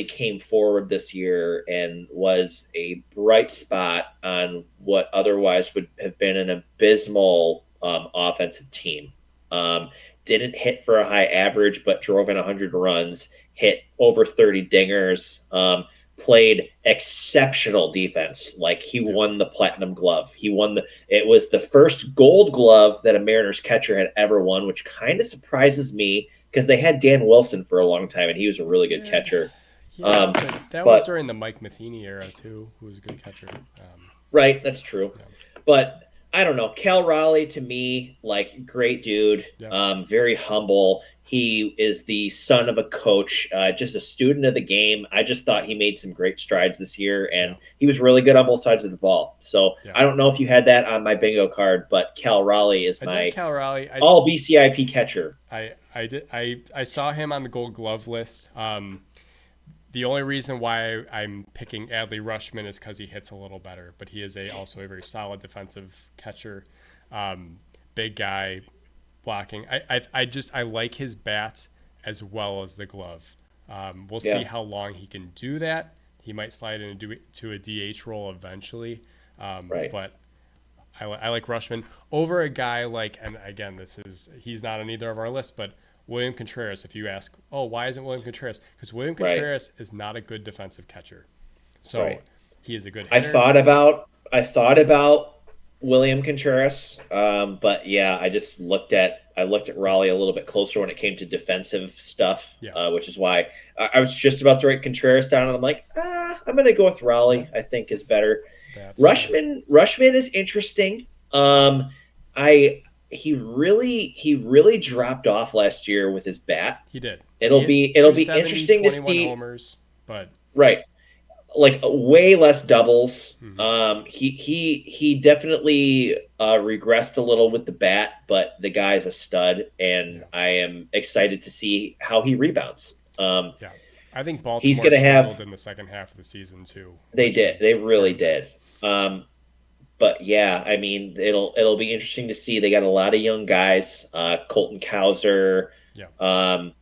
came forward this year and was a bright spot on what otherwise would have been an abysmal offensive team. Didn't hit for a high average, but drove in 100 runs, hit over 30 dingers, played exceptional defense. Like he Yeah. won the platinum glove. It was the first gold glove that a Mariners catcher had ever won, which kind of surprises me because they had Dan Wilson for a long time and he was a really good Did catcher. Yeah, Um, but that was but during the Mike Matheny era too, who was a good catcher. right, that's true. Yeah. But I don't know. Cal Raleigh to me, like great dude, Yeah. very humble. He is the son of a coach, just a student of the game. I just thought he made some great strides this year, and Yeah. he was really good on both sides of the ball. So Yeah. I don't know if you had that on my bingo card, but Cal Raleigh is I did have my Cal Raleigh. all BCIP catcher. I did I saw him on the Gold Glove list. The only reason why I'm picking Adley Rushman is because he hits a little better, but he is also a very solid defensive catcher. Big guy, blocking. I like his bat as well as the glove. We'll see Yeah, how long he can do that. He might slide into a DH role eventually, right. but I like Rushman over a guy like, and again, he's not on either of our lists, but William Contreras. If you ask, oh, why isn't William Contreras? Because William Right, Contreras is not a good defensive catcher. So right. he is a good I hitter. thought about I thought about William Contreras, but yeah, I looked at Raleigh a little bit closer when it came to defensive stuff, Yeah, which is why I was just about to write Contreras down, and I'm like, I'm gonna go with yeah, Raleigh. I think is better. that's fair. Rushman is interesting. I he really dropped off last year with his bat. He did. It'll He hit be 270, interesting to 21 see. homers, but Right, like way less doubles. mhm, He definitely regressed a little with the bat, but the guy's a stud, and yeah, I am excited to see how he rebounds. yeah. I think He's Baltimore going to struggled have. in the second half of the season too, They which did. They was part really of it. did. But yeah, I mean, it'll be interesting to see. They got a lot of young guys. Colton Cowser, Yeah, um,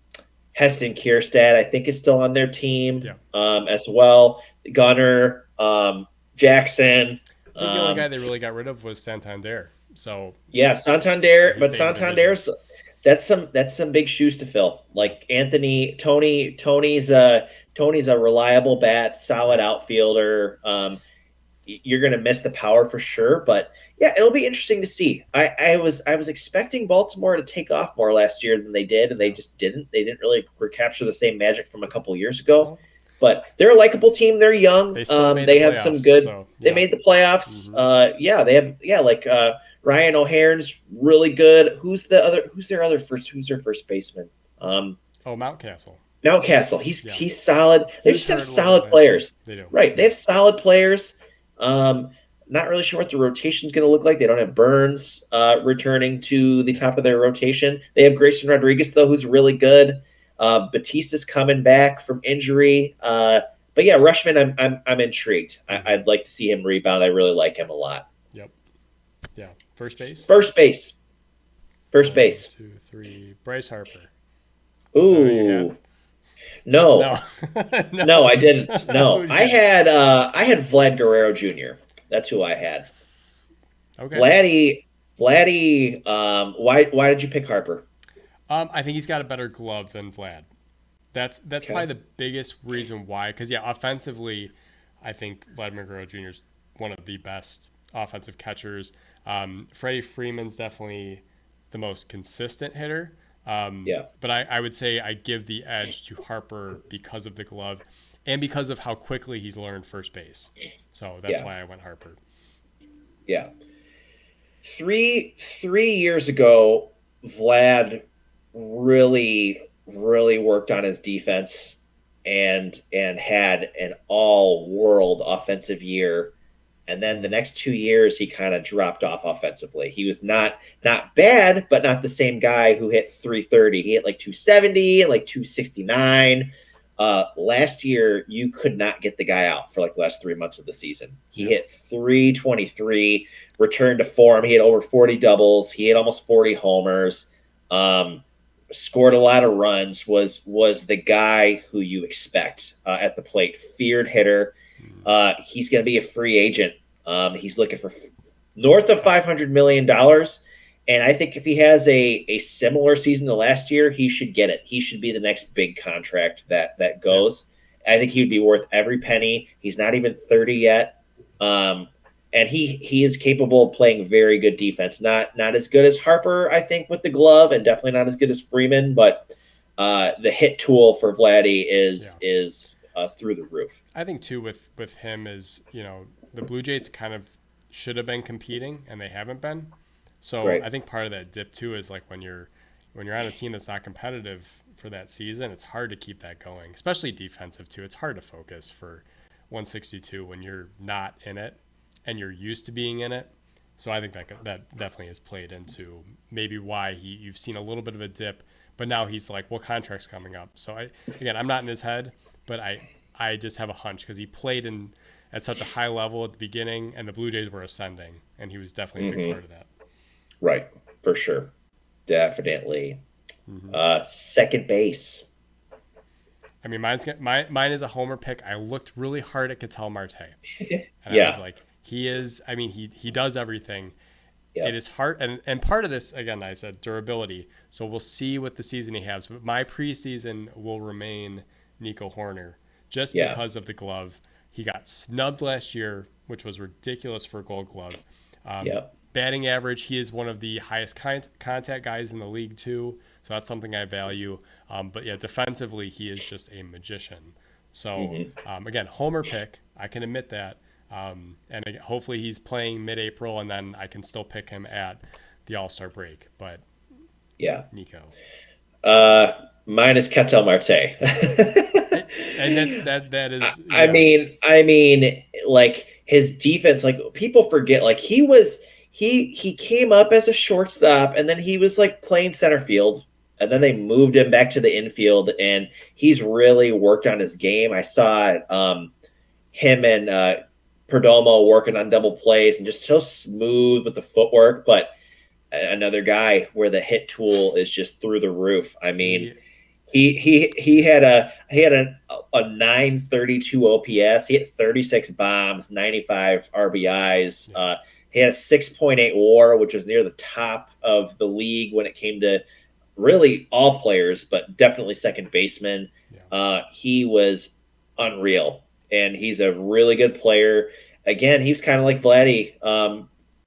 Heston Kierstad, I think, is still on their team yeah. as well. Gunner, Jackson. I think the only guy Um, they really got rid of was Santander. So yeah, and Santander, he but stayed in division. Santander's that's some big shoes to fill. Yeah, Like Tony's a reliable bat, solid yep. outfielder. You're going to miss the power for sure, but yeah, it'll be interesting to see. I was expecting Baltimore to take off more last year than they did, and they Yeah. just didn't. They didn't really recapture the same magic from a couple years ago. Well, But they're a likable team. They're young. they still made the They have some playoffs. good. So They yeah. made the playoffs. Hmm. Yeah, they have. Yeah, like Ryan O'Hairn's really good. Who's the other? Who's their other first? Who's their first baseman? Um, Oh, Mountcastle. Mountcastle. He's Yeah, he's solid. he They was just have hurt a little bit solid last year. players. They do. Right. They Yeah. have solid players. Um, Not really sure what the rotation's going to look like. They don't have Burns returning to the Yeah. top of their rotation. They have Grayson Rodriguez though, who's really good. Batista's coming back from injury. But yeah, Rushman, I'm intrigued. Hmm. I'd like to see him rebound. I really like him a lot. Yep. Yeah. First base. First base. First One, base. two, three. Bryce Harper. Is that who you had? Ooh. No. No. No, No. I didn't. No. Who'd you have? I had Vlad Guerrero Jr. That's who I had. Okay. Vladdy, why did you pick Harper? I think he's got a better glove than Vlad. That's Okay. probably the biggest reason why. Because yeah, offensively, I think Vladimir Guerrero Jr. is one of the best offensive catchers. Freddie Freeman's definitely the most consistent hitter. Yeah. But I would say I give the edge to Harper because of the glove and because of how quickly he's learned first base. So that's Yeah. why I went Harper. Yeah. Three years ago, Vlad really worked on his defense and had an all world offensive year. And then the next 2 years, he kind of dropped off offensively. He was not bad, but not the same guy who hit 330. He hit like 270 and like 269. Last year, you could not get the guy out for like the last 3 months of the season. He Yeah. hit 323, returned to form. He had over 40 doubles. He had almost 40 homers. Scored a lot of runs. Was the guy who you expect at the plate. Feared hitter. He's going to be a free agent. He's looking for north of $500 million. And I think if he has a similar season to last year, he should get it. He should be the next big contract that Yeah. goes. I think he would be worth every penny. He's not even 30 yet. And he is capable of playing very good defense. Not as good as Harper, I think, with the glove, and definitely not as good as Freeman, but the hit tool for Vladdy is through the roof. I think too with him is, the Blue Jays kind of should have been competing and they haven't been. So Right. I think part of that dip too is like when you're on a team that's not competitive for that season, it's hard to keep that going, especially defensive too. It's hard to focus for 162 when you're not in it and you're used to being in it. So I think that definitely has played into maybe why you've seen a little bit of a dip, but now he's like, well, contract's coming up. So I'm not in his head, but I just have a hunch because he played at such a high level at the beginning, and the Blue Jays were ascending, and he was definitely a big part of that. Right, for sure. Definitely. Second base. I mean, mine is a homer pick. I looked really hard at Ketel Marte, and I Yeah. was like, he is. I mean, he does everything. Yeah. It is hard, and part of this again, I said durability. So we'll see what the season he has. But my preseason will remain Nico Horner, just Yeah. because of the glove. He got snubbed last year, which was ridiculous for a Gold Glove. Yep. Batting average, he is one of the highest contact guys in the league too, so that's something I value. But yeah, defensively, he is just a magician. So again, homer pick, I can admit that. And again, hopefully he's playing mid-April, and then I can still pick him at the All-Star break. But Yeah. Nico, Mine is Ketel Marte. and that is. I mean, like his defense, like people forget, like he came up as a shortstop, and then he was like playing center field and then they moved him back to the infield, and he's really worked on his game. I saw him and Perdomo working on double plays and just so smooth with the footwork. But another guy where the hit tool is just through the roof. I mean, He, he had a 932 OPS. He hit 36 bombs, 95 RBIs. yeah, He had a 6.8 WAR, which was near the top of the league when it came to really all players, but definitely second baseman. yeah, He was unreal, and he's a really good player. Again, he was kind of like Vladdy.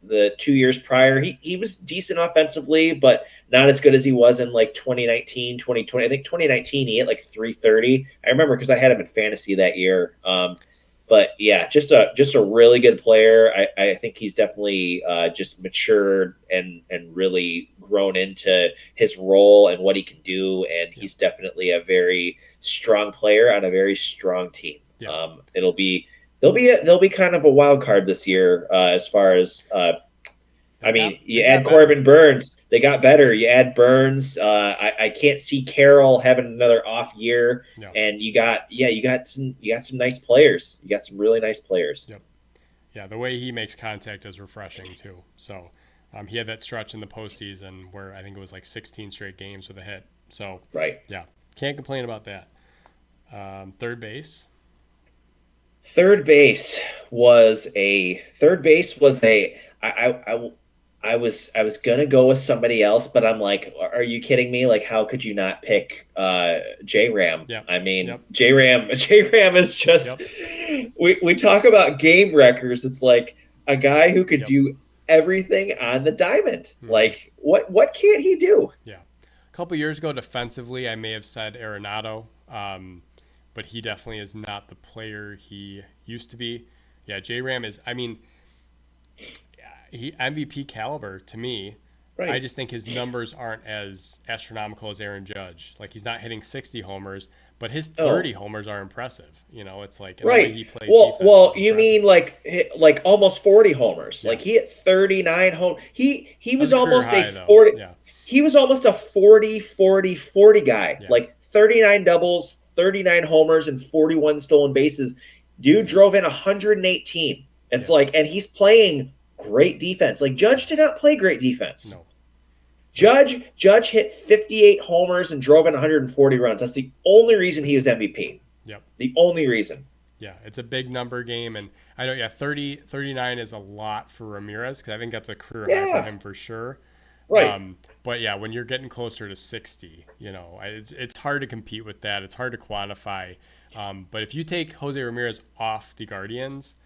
The 2 years prior, he was decent offensively, but not as good as he was in like 2019, 2020. I think 2019 he hit like 330. I remember because I had him in fantasy that year. But yeah, just a really good player. I think he's definitely just matured and really grown into his role and what he can do. And yeah, he's definitely a very strong player on a very strong team. yeah. It'll be they'll be kind of a wild card this year as far as I mean, you They got add better. Corbin Burns, they got better. You add Burns. I can't see Carroll having another off year. Yeah, And you got some nice players. You got some really nice players. yep. Yeah, the way he makes contact is refreshing too. So he had that stretch in the postseason where I think it was like 16 straight games with a hit. So Right. yeah, can't complain about that. Third base. Third base was a I was gonna go with somebody else, but I'm like, are you kidding me? Like, how could you not pick J Ram? Yep, I mean, yep, J Ram is just yep, we talk about game wreckers. It's like a guy who could yep. do everything on the diamond. Hmm. Like, what can't he do? Yeah. A couple years ago, defensively, I may have said Arenado, but he definitely is not the player he used to be. Yeah, J Ram is. I mean, he MVP caliber to me. I Right. just think his numbers aren't as astronomical as Aaron Judge. Like he's not hitting 60 homers, but his Oh, 30 homers are impressive. You know, it's like, and the way right. he plays Well, defense well, is you impressive. mean like almost 40 homers. Yeah. Like he hit 39 home. He That was was a career almost a high though. 40 Yeah. he was almost a 40 guy. Yeah. Like 39 doubles, 39 homers and 41 stolen bases. Dude Yeah. drove in 118. It's Yeah. like and he's playing great defense. Like Judge did Yes. not play great defense. No. No. Judge hit 58 homers and drove in 140 runs. That's the only reason he was MVP. Yep. The only reason. Yeah. It's a big number game. And I know, yeah, 39 is a lot for Ramirez because I think that's a career high for Yeah, him for sure. right. But yeah, when you're getting closer to 60, you know, it's hard to compete with that. It's hard to quantify. But if you take Jose Ramirez off the Guardians,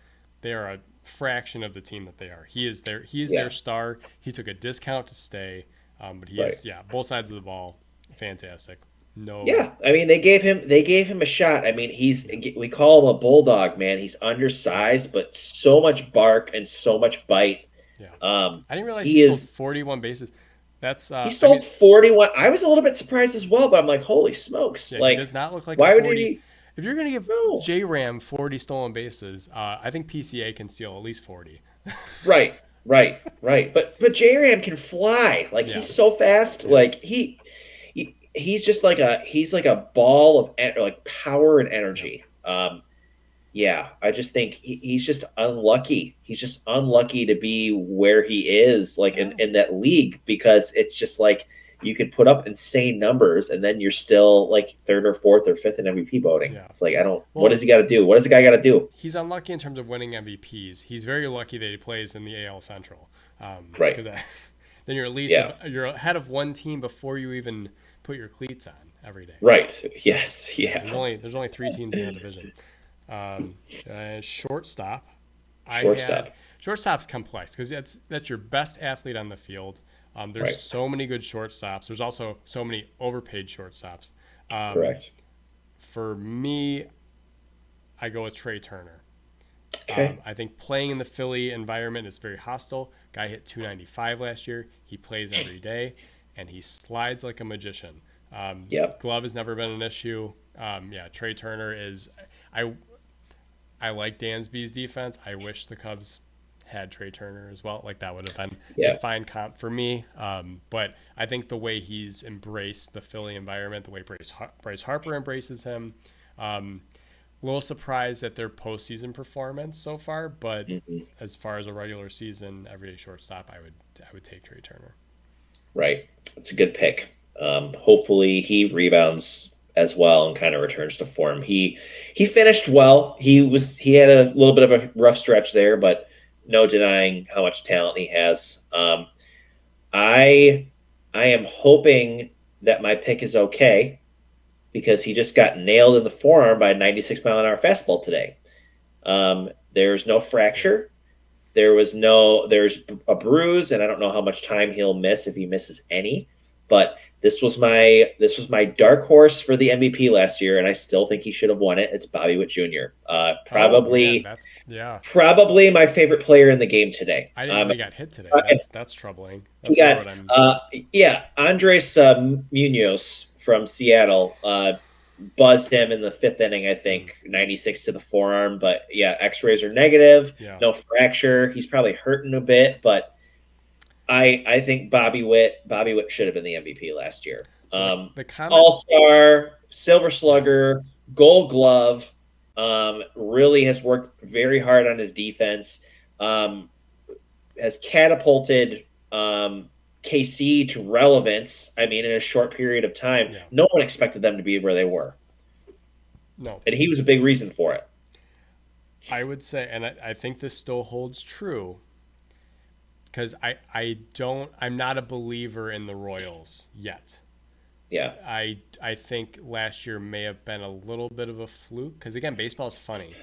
they are a fraction of the team that they are. He is their Yeah, star. He took a discount to stay, but he right. is, yeah, both sides of the ball, fantastic. No, Yeah, I mean they gave him a shot. I mean yeah, we call him a bulldog, man. He's yeah, undersized, but so much bark and so much bite. yeah. Um, I didn't realize he he stole is 41 bases. That's, he I stole mean, 41. I was a little bit surprised as well, but I'm like, holy smokes! yeah, he does Like, not look like a why would 40. he? If you're going to give No, J Ram 40 stolen bases, I think PCA can steal at least 40. right, right. But J-Ram can fly. Like Yeah, he's so fast. yeah, Like he's just like a ball of like power and yep, energy. Yeah, I just think he's just unlucky. He's just unlucky to be where he is, like in, yeah. in that league, because it's just like you could put up insane numbers and then you're still like third or fourth or fifth in MVP voting. Yeah. It's like, I don't, what Well, does he got to do? What does the guy got to do? he's unlucky in terms of winning MVPs. He's very lucky that he plays in the AL Central, Right. because then you're at least Yeah. you're ahead of one team before you even put your cleats on every day. Right. So Yes. yeah, Yeah. there's only three teams in that division. Shortstop, I had Shortstop. shortstop's complex because that's your best athlete on the field. There's Right. so many good shortstops. There's also so many overpaid shortstops. Um, Correct. for me, I go with Trey Turner. Okay. I think playing in the Philly environment is very hostile. Guy hit 295 last year. He plays every day, and he slides like a magician. Yep. Glove has never been an issue. Yeah, Trey Turner is. I I like Dansby's defense. I wish the Cubs had Trey Turner as well. Like that would have been a Yeah. fine comp for me. But I think the way he's embraced the Philly environment, the way Bryce Harper embraces him, um, a little surprised at their postseason performance so far. But Mhm. as far as a regular season everyday shortstop, I would take Trey Turner. Right. It's a good pick. Hopefully he rebounds as well and kind of returns to form. He finished well. He had a little bit of a rough stretch there, but no denying how much talent he has. I I am hoping that my pick is okay because he just got nailed in the forearm by a 96-mile-an-hour fastball today. There's no See, fracture. There's a bruise, and I don't know how much time he'll miss if he misses any. But this was my dark horse for the MVP last year, and I still think he should have won it. It's Bobby Witt Jr. oh man, Probably that's yeah. probably my favorite player in the game today. I didn't know he got hit today. That's troubling. We That's more got what I'm. yeah, Andres Munoz from Seattle buzzed him in the fifth inning, I Mm, think, 96 to the forearm. But yeah, X-rays are negative, yeah. no fracture. He's probably hurting a bit, but I think Bobby Witt should have been the MVP last year. So the comment. All Star, Silver Yeah. Slugger, Gold Glove. Really has worked very hard on his defense. Um, has catapulted KC to relevance. I mean, in a short period of time, Yeah. no one expected them to be where they were, No, and he was a big reason for it. I would say, and I think this still holds true because I'm not a believer in the Royals yet. Yeah, I think last year may have been a little bit of a fluke because again, baseball is funny.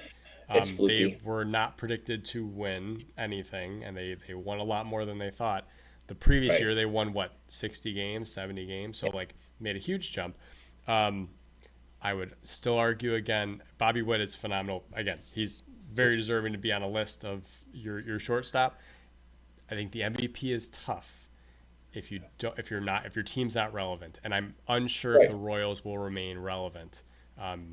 it's They fluky. were not predicted to win anything, and they won a lot more than they thought. The previous Right. year, they won what 60 games, 70 games, so like made a huge jump. Um, I would still argue again. Bobby Witt is phenomenal. Again, he's very deserving to be on a list of your shortstop. I think the MVP is tough if your team's not relevant, and I'm unsure if Right. the Royals will remain relevant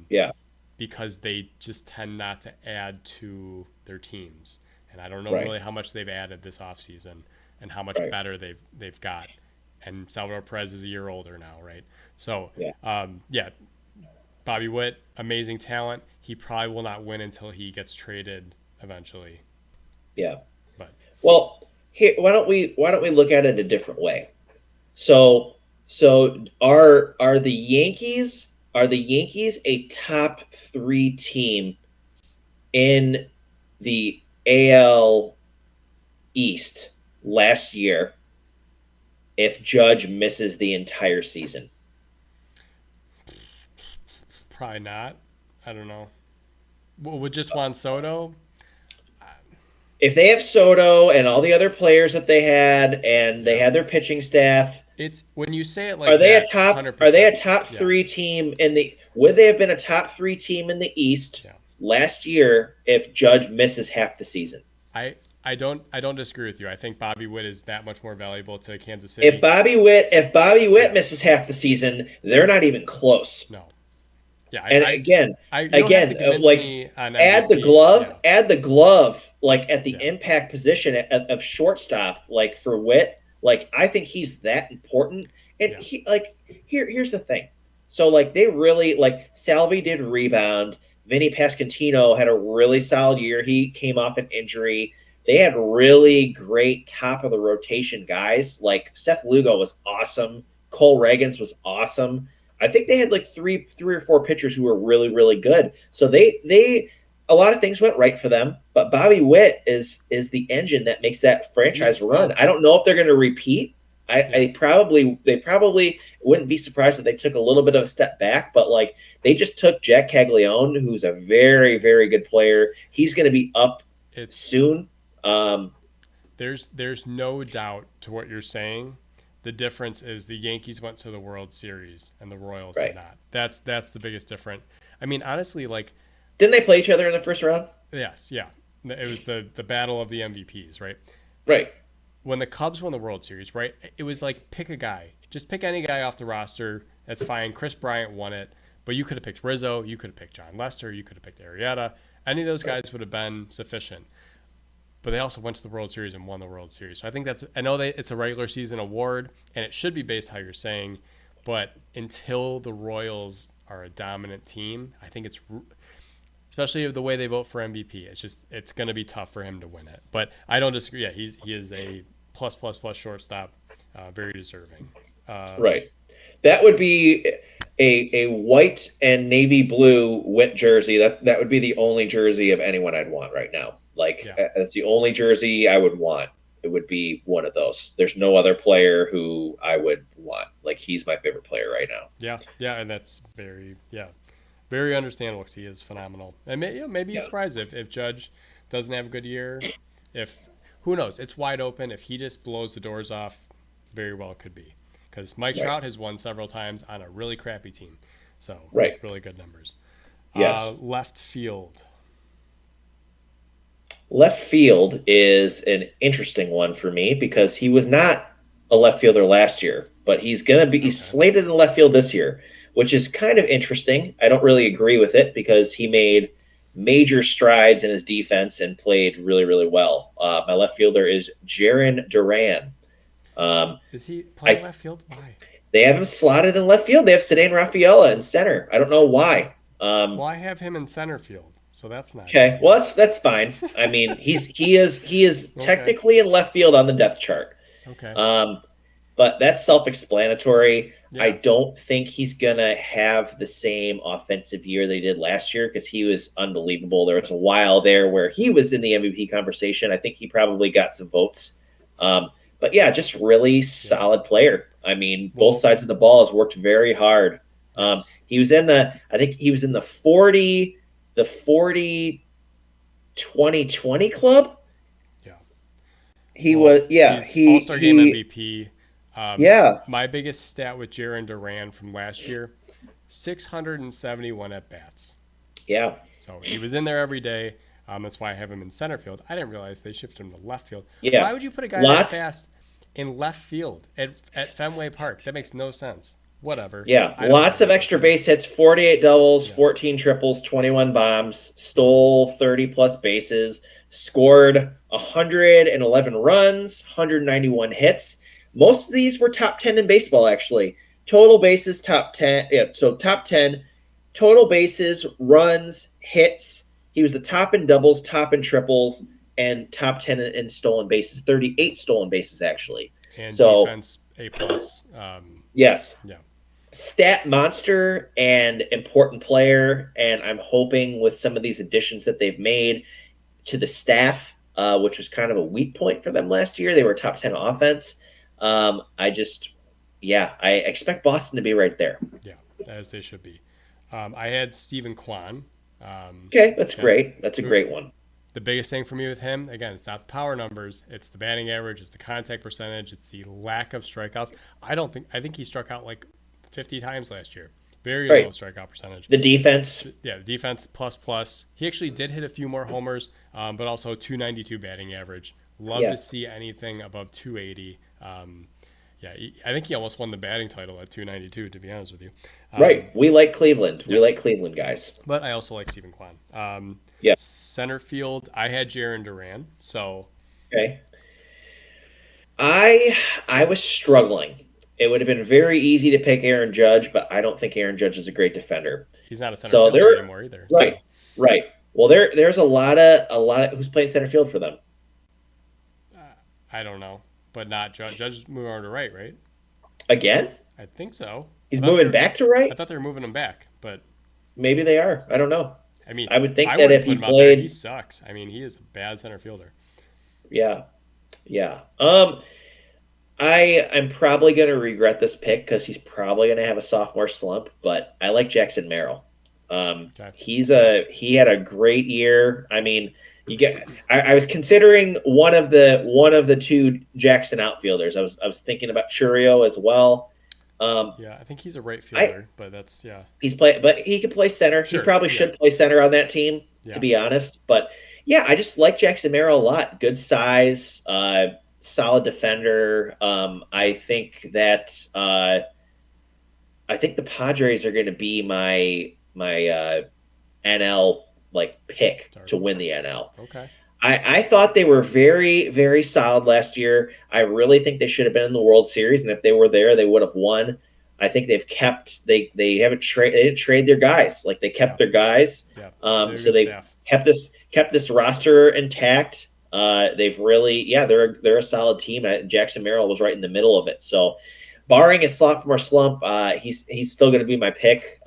Yeah. because they just tend not to add to their teams, and I don't know Right. really how much they've added this offseason and how much Right. better they've got. And Salvador Perez is a year older now, right? So Yeah. yeah, Bobby Witt, amazing talent. He probably will not win until he gets traded eventually. Yeah. But Well, here, why don't we look at it a different way? So are the Yankees a top three team in the AL East last year if Judge misses the entire season? probably not. I don't know. With just Juan Soto, If they have Soto and all the other players that they had, and they yeah. had their pitching staff, It's when you say it are like they a that, top? Are they a 100%. top Yeah, three team in the? Would they have been a top three team in the East yeah. last year if Judge misses half the season? I I don't disagree with you. I think Bobby Witt is that much more valuable to Kansas If City. Bobby Witt Yeah, misses half the season, they're not even close. no. Yeah, And again, you don't have to convince like me on add the MVP. glove, Yeah, like at the yeah, impact position of shortstop, like for Witt. Like I think he's that important. And yeah. here's the thing. So like they really like Salvi did rebound. Vinny Pascantino had a really solid year. He came off an injury. They had really great top of the rotation guys. Like Seth Lugo was awesome. Cole Reagans was awesome. I think they had like three or four pitchers who were really, really good. So they a lot of things went right for them. But Bobby Witt is the engine that makes that franchise He's run. well, I don't know if they're going to repeat. I, yeah. I probably they probably wouldn't be surprised if they took a little bit of a step back. But like they just took Jack Caglione, who's a very, very good player. He's going to be up It's soon. Um, there's no doubt to what you're saying. The difference is the Yankees went to the World Series and the Royals did right? not. That's the biggest difference. I mean, honestly, like Didn't they play each other in the first round? yes, yeah. It was the battle of the MVPs, right? Right. When the Cubs won the World Series, right? It was like pick a guy. Just pick any guy off the roster. That's fine. Chris Bryant won it, but you could have picked Rizzo, you could have picked John Lester, you could have picked Arrieta. Any of those Right. guys would have been sufficient. but they also went to the World Series and won the World Series. So I think I know that it's a regular season award and it should be based how you're saying, but until the Royals are a dominant team, I think especially the way they vote for MVP. It's going to be tough for him to win it. But I don't disagree. Yeah, he is a plus shortstop, very deserving. Right. That would be a white and navy blue wet jersey. That would be the only jersey of anyone I'd want right now. Like Yeah. that's the only jersey I would want. It would be one of those. There's no other player who I would want. Like he's my favorite player right now. Yeah, and that's very understandable because he is phenomenal. And maybe he's surprised if Judge doesn't have a good year. If who knows? It's wide open. If he just blows the doors off, very well could be. Because Mike Trout has won several times on a really crappy team, so with really good numbers. Yes. Left field. Left field is an interesting one for me because he was not a left fielder last year, but he's slated in left field this year, which is kind of interesting. I don't really agree with it because he made major strides in his defense and played really, really well. My left fielder is Jarren Duran. Is he playing left field? Why? They have him slotted in left field. They have Ceddanne Rafaela in center. I don't know why. Well, I have him in center field, so that's not okay. Well, that's fine. I mean, he is technically in left field on the depth chart. Okay. But that's self-explanatory. Yeah. I don't think he's gonna have the same offensive year that he did last year because he was unbelievable. There was a while there where he was in the MVP conversation. I think he probably got some votes. But yeah, just really solid player. I mean, both sides of the ball has worked very hard. He was in I think he was in the 40 2020 club. Yeah. He was All-Star game MVP. Yeah. My biggest stat with Jarren Duran from last year, 671 at bats. Yeah. So he was in there every day. That's why I have him in center field. I didn't realize they shifted him to left field. Yeah. Why would you put a guy that fast in left field at Fenway Park? That makes no sense. Whatever. Yeah. Lots of extra base hits, 48 doubles, 14 triples, 21 bombs, stole 30-plus bases, scored 111 runs, 191 hits. Most of these were top 10 in baseball, actually. Total bases, top 10. Yeah, so top 10. Total bases, runs, hits. He was the top in doubles, top in triples, and top 10 in stolen bases. 38 stolen bases, actually. And defense, A+. Yes. Yeah. Stat monster and important player, and I'm hoping with some of these additions that they've made to the staff, which was kind of a weak point for them last year. They were top 10 offense. I expect Boston to be right there. Yeah, as they should be. I had Stephen Kwan. Okay, that's great. That's a great one. The biggest thing for me with him, again, it's not the power numbers. It's the batting average. It's the contact percentage. It's the lack of strikeouts. I think he struck out like 50 times last year. Very low strikeout percentage. The defense. Yeah, the defense plus. He actually did hit a few more homers, but also 292 batting average. Love to see anything above 280. I think he almost won the batting title at 292, to be honest with you. Right. We like Cleveland. Yes. We like Cleveland guys. But I also like Stephen Kwan. Center field, I had Jarren Duran. So. Okay. I was struggling. It would have been very easy to pick Aaron Judge, but I don't think Aaron Judge is a great defender. He's not a center fielder anymore either. Right. Well, there's a lot of who's playing center field for them. I don't know, but not Judge. Judge is moving over to right? Again? I think so. He's moving back to right? I thought they were moving him back, but maybe they are. I don't know. I mean, I would think that if he played, he sucks. I mean, he is a bad center fielder. Yeah. I'm probably going to regret this pick because he's probably going to have a sophomore slump, but I like Jackson Merrill. He had a great year. I mean, I was considering one of the two Jackson outfielders. I was thinking about Churio as well. I think he's a right fielder, but that's but he could play center. Sure, he probably should play center on that team, to be honest. But I just like Jackson Merrill a lot. Good size, solid defender. I think the Padres are going to be my NL pick to win the NL. Okay. I thought they were very, very solid last year. I really think they should have been in the World Series, and if they were there, they would have won. I think they haven't they didn't trade their guys. Like they Yeah, kept their guys. yeah, they're a So good they've staff. kept this roster intact. They've really, yeah, they're a solid team. Jackson Merrill was right in the middle of it. So barring a sophomore slump, he's still going to be my pick.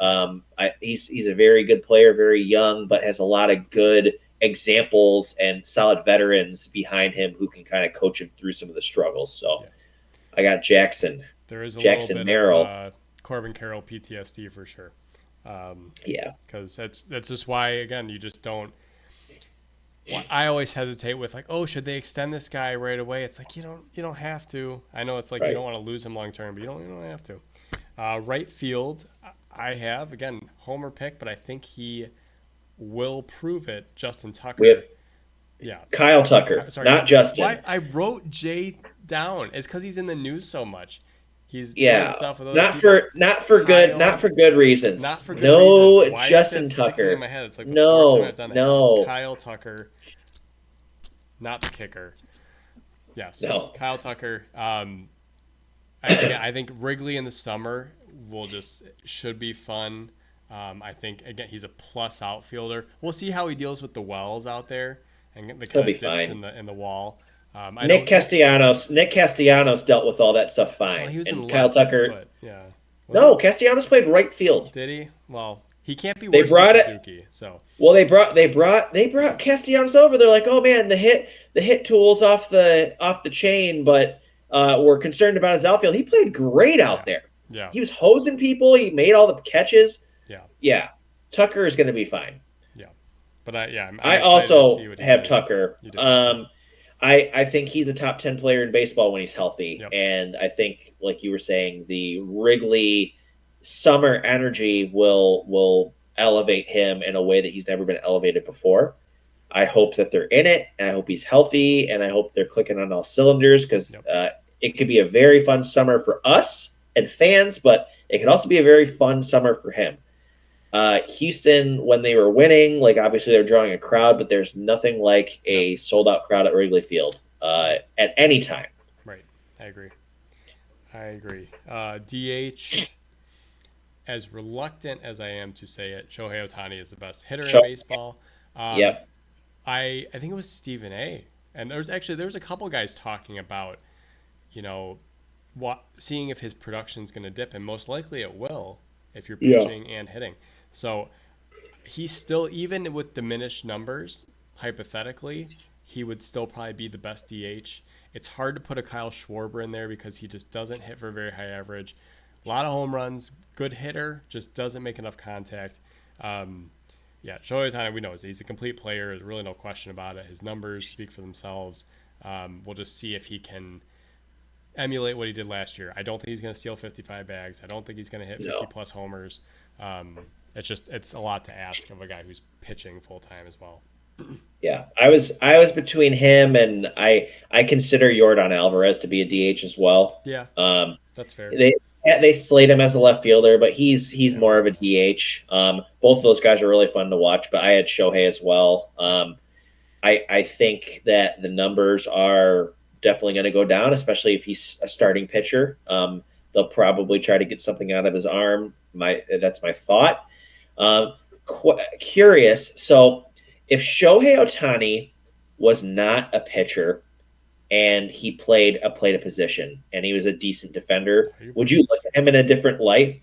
He's a very good player, very young, but has a lot of good examples and solid veterans behind him who can kind of coach him through some of the struggles. So Yeah, I got there is a little Jackson bit of Merrill. Corbin Carroll PTSD for sure. Yeah, Because that's just why again you just don't. Well, I always hesitate with like, oh, should they extend this guy right away? It's like you don't have to. I know it's like you right. don't want to lose him long term, but you don't have to. Right field, I have again homer pick, but I think he will prove it. Justin We have Tucker, yeah. Kyle Tucker, Sorry, not why Justin. I wrote Jay down? It's because he's in the news so much. He's doing Yeah, stuff with other not people. for not for good not Kyle, for good reasons. not for good reasons. No, Why is that Justin sticking in Tucker. my head? It's like the fourth time No, I've done it. no, Kyle Tucker, not the kicker. Yes, no. Kyle Tucker. I think Wrigley in the summer will just should be fun. I think again he's a plus outfielder. We'll see how he deals with the wells out there and the He'll kind be of dips fine. in the wall. I know. Nick Castellanos dealt with all that stuff Well, fine, he was in and Kyle left, Tucker. but yeah, was he? No, Castellanos played right field. Did he? Well, he can't be They worse than brought it. Suzuki. So Well, they brought Castellanos over. They're like, oh man, the hit tools off the chain, but we're concerned about his outfield. He played great yeah, out there. yeah, He was hosing people. He made all the catches. yeah, Yeah, Tucker is going to be fine. yeah. But I'm I excited to also see what he can have do. Tucker. You do, okay? I think he's a top 10 player in baseball when he's healthy. Yep. And I think, like you were saying, the Wrigley summer energy will elevate him in a way that he's never been elevated before. I hope that they're in it, and I hope he's healthy, and I hope they're clicking on all cylinders because Yep. it could be a very fun summer for us and fans, but it could also be a very fun summer for him. Houston, when they were winning, like obviously they're drawing a crowd, but there's nothing like Yep. a sold out crowd at Wrigley Field at any time. Right. I agree. I agree. DH. As reluctant as I am to say it, Shohei Ohtani is the best hitter in So, baseball. Um, yep. I think it was Stephen A. And there's a couple guys talking about, you know, seeing if his production's going to dip, and most likely it will if you're Yeah. pitching and hitting. So he's still, even with diminished numbers, hypothetically, he would still probably be the best DH. It's hard to put a Kyle Schwarber in there because he just doesn't hit for a very high average. A lot of home runs, good hitter, just doesn't make enough contact. Um, yeah, Shohei Ohtani, we know he's a complete player. There's really no question about it. His numbers speak for themselves. We'll just see if he can emulate what he did last year. I don't think he's going to steal 55 bags. I don't think he's going to hit 50 No. plus homers. It's a lot to ask of a guy who's pitching full time as well. Yeah. I was between him and I consider Jordan Alvarez to be a DH as well. Yeah, Um, that's fair. they slate him as a left fielder, but he's Yeah, more of a DH. Both of those guys are really fun to watch, but I had Shohei as well. I think that the numbers are definitely going to go down, especially if he's a starting pitcher. They'll probably try to get something out of his arm. That's my thought. Um, Curious. So, if Shohei Ohtani was not a pitcher and he played a position and he was a decent defender, you would put you look this. at him in a different light?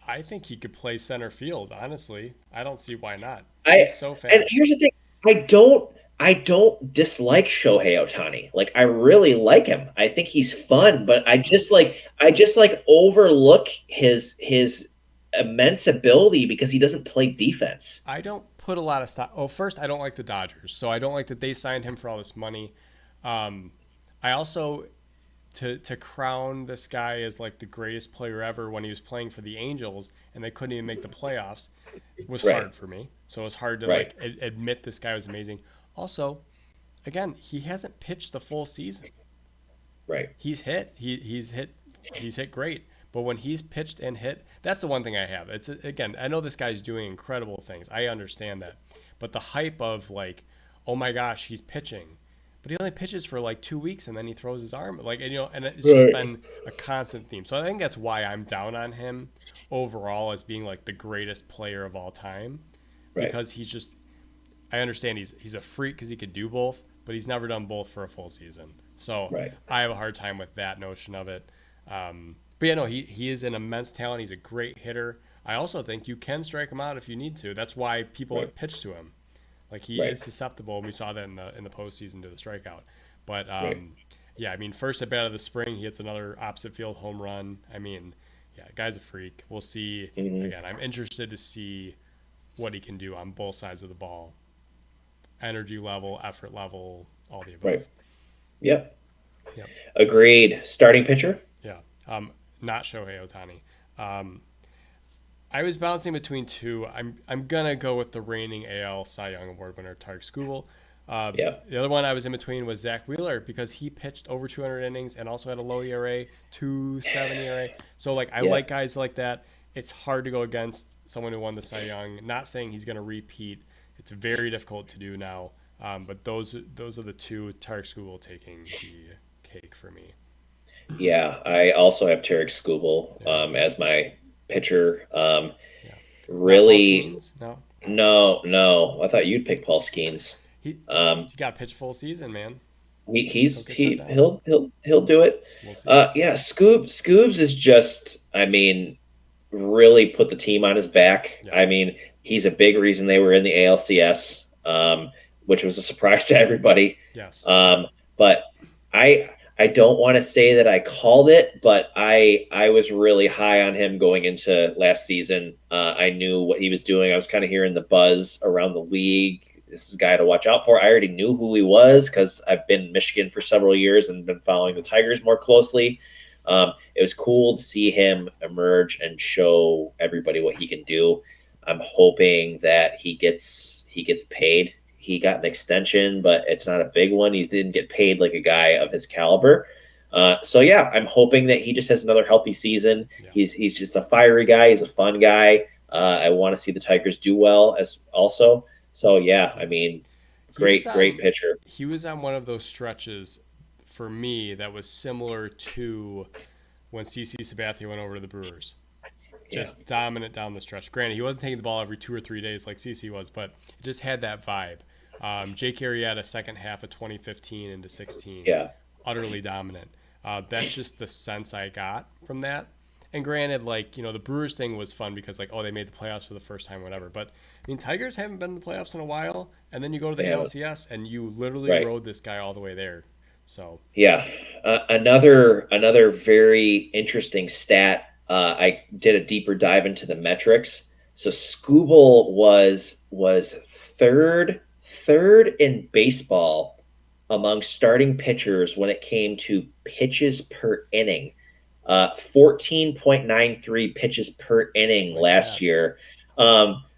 I think he could play center field. Honestly, I don't see why not. I He's so and fast. here's the thing. I don't dislike Shohei Ohtani. Like I really like him. I think he's fun, but I just like overlook his immense ability because he doesn't play defense. I don't put a lot of stock. Oh, first, I don't like the Dodgers, so I don't like that they signed him for all this money. Um, I also to crown this guy as like the greatest player ever when he was playing for the Angels and they couldn't even make the playoffs was Right. hard for me. So it was hard to Right. like admit this guy was amazing. Also, again, he hasn't pitched the full season. Right. He's hit. He's hit great. But when he's pitched and hit, that's the one thing I have. It's again, I know this guy's doing incredible things. I understand that. But the hype of like, oh my gosh, he's pitching, but he only pitches for like 2 weeks and then he throws his arm like, and, and it's just Right. been a constant theme. So I think that's why I'm down on him overall as being like the greatest player of all time, Right. because he's just, I understand he's a freak because he could do both, but he's never done both for a full season. So Right. I have a hard time with that notion of it. But yeah, no, he is an immense talent. He's a great hitter. I also think you can strike him out if you need to. That's why people Right. have pitched to him. Like he Right. is susceptible, and we saw that in the postseason to the strikeout. But Right. yeah, I mean, first at bat of the spring, he hits another opposite field home run. I mean, yeah, guy's a freak. We'll see. Hmm. Again, I'm interested to see what he can do on both sides of the ball. Energy level, effort level, all the above. Right. Yep. Yep. Agreed. Starting pitcher. Yeah. Not Shohei Ohtani. Um, I was bouncing between two. I'm gonna go with the reigning AL Cy Young Award winner Tarek Skubal. Yeah. The other one I was in between was Zach Wheeler because he pitched over 200 innings and also had a low ERA, 2.7 ERA. So like I Yeah. like guys like that. It's hard to go against someone who won the Cy Young. Not saying he's gonna repeat. It's very difficult to do now. But those are the two. Tarek Skubal taking the cake for me. Yeah. I also have Tarek Skubal Yeah. as my pitcher. Yeah. Not Paul Really, Skeens. No. no, no. I thought you'd pick Paul Skeens. He Um, he got pitched full season, man. He'll he's get shut he down. he'll do it. We'll see. Yeah. Scoobs is just. I mean, really put the team on his back. Yeah. I mean, he's a big reason they were in the ALCS, which was a surprise to everybody. Yes. But I don't want to say that I called it, but I was really high on him going into last season. I knew what he was doing. I was kind of hearing the buzz around the league. This is a guy to watch out for. I already knew who he was because I've been in Michigan for several years and been following the Tigers more closely. It was cool to see him emerge and show everybody what he can do. I'm hoping that he gets paid. He got an extension, but it's not a big one. He didn't get paid like a guy of his caliber. So yeah, I'm hoping that he just has another healthy season. Yeah. He's just a fiery guy. He's a fun guy. I want to see the Tigers do well as also. So yeah, I mean, great pitcher. He was on one of those stretches for me that was similar to when CC Sabathia went over to the Brewers. Just dominant down the stretch. Granted, he wasn't taking the ball every 2 or 3 days like CC was, but it just had that vibe. Jake Arrieta, second half of 2015 into 16, Yeah. utterly dominant. That's just the sense I got from that. And granted, like, the Brewers thing was fun because, like, oh, they made the playoffs for the first time, whatever. But, I mean, Tigers haven't been in the playoffs in a while, and then you go to the ALCS, and you literally rode this guy all the way there. So yeah, another very interesting stat. I did a deeper dive into the metrics. So Skubal was third in baseball among starting pitchers when it came to pitches per inning. 14.93 pitches per inning last year.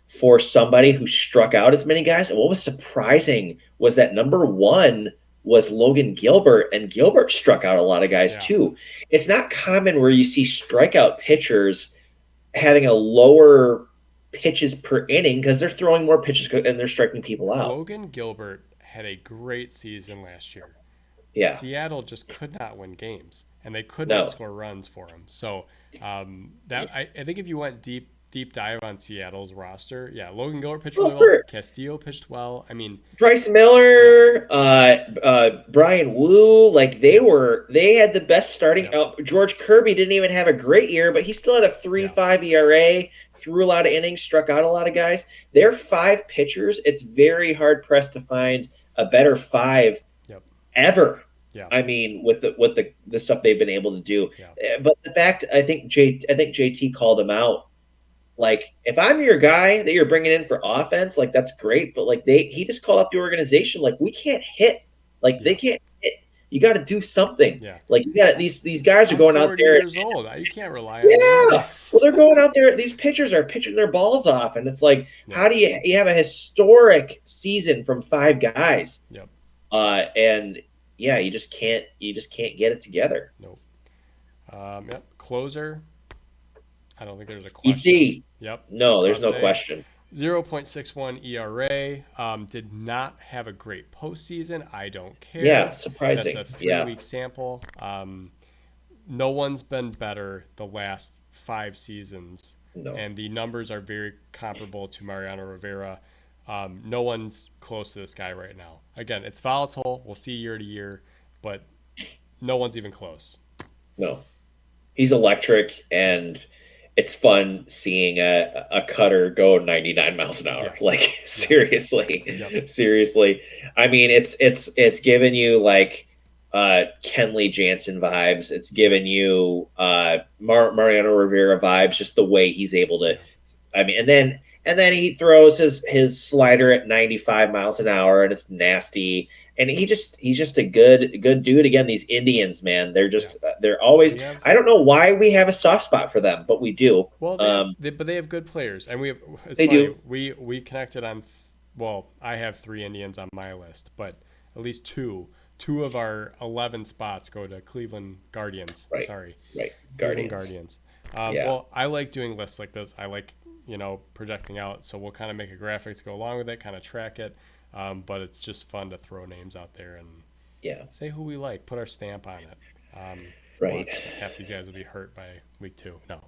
For somebody who struck out as many guys. And what was surprising was that number one was Logan Gilbert, and Gilbert struck out a lot of guys too. It's not common where you see strikeout pitchers having a lower pitches per inning because they're throwing more pitches and they're striking people out. Logan Gilbert had a great season last year. Yeah. Seattle just could not win games, and they could not score runs for him. So that I think if you went deep dive on Seattle's roster, Logan Gilbert pitched really well. Castillo pitched well. I mean, Bryce Miller, Brian Wu, like they had the best starting. George Kirby didn't even have a great year, but he still had a 3.5 ERA, threw a lot of innings, struck out a lot of guys. They're five pitchers. It's very hard pressed to find a better five ever. Yeah. I mean, with the stuff they've been able to do. Yeah. But the fact I think JT called him out. Like, if I'm your guy that you're bringing in for offense, like that's great. But like he just called out the organization, like we can't hit, like they can't hit. You got to do something. Yeah. Like you got these guys are going out there. 40 years old. You can't rely on. Yeah. Well, they're going out there. These pitchers are pitching their balls off, and it's like, how do you have a historic season from five guys? Yep. And yeah, you just can't get it together. Nope. Closer. I don't think there's a question. EC. Yep. No, there's no question. 0.61 ERA. Did not have a great postseason. I don't Yeah, care. That's surprising. a Yeah. 3-week sample. No one's been better the last 5 seasons, No. and the numbers are very comparable to Mariano Rivera. No one's close to this guy right now. Again, it's volatile. We'll see year to year, but no one's even close. No. He's electric, and it's fun seeing a cutter go 99 miles an hour. Yes. Like, Yeah. seriously. Yep. Seriously. I mean, it's given you like Kenley Jansen vibes. It's given you Mariano Rivera vibes, just the way he's able to. Yeah. I mean, and then he throws his slider at 95 miles an hour, and it's nasty. And he's just a good dude. Again, these Indians, man, they're always. I don't know why we have a soft spot for them, but we do. Well, but they have good players, and we have. It's They funny. do. We connected on. Well, I have 3 Indians on my list, but at least two of our 11 spots go to Cleveland Guardians. Right. Sorry. Right. Cleveland Guardians. Guardians. Yeah. Well, I like doing lists like this. I like projecting out. So we'll kind of make a graphic to go along with it, kind of track it. But it's just fun to throw names out there and Yeah. say who we like, put our stamp on it. Right. Half these guys will be hurt by week 2. No,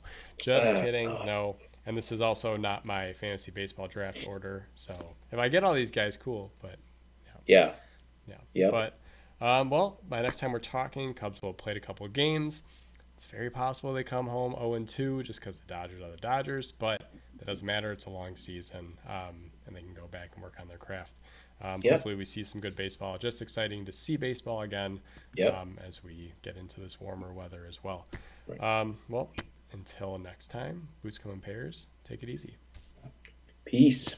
just kidding. No. And this is also not my fantasy baseball draft order. So if I get all these guys, cool. But Yeah. yeah. Yep. But well, by next time we're talking, Cubs will have played a couple of games. It's very possible they come home 0-2 just because the Dodgers are the Dodgers. But that doesn't matter. It's a long season, and they can go back and work on their craft. Hopefully we see some good baseball. Just exciting to see baseball again as we get into this warmer weather as well. Right. Well, until next time, Boots Come in Pairs. Take it easy. Peace.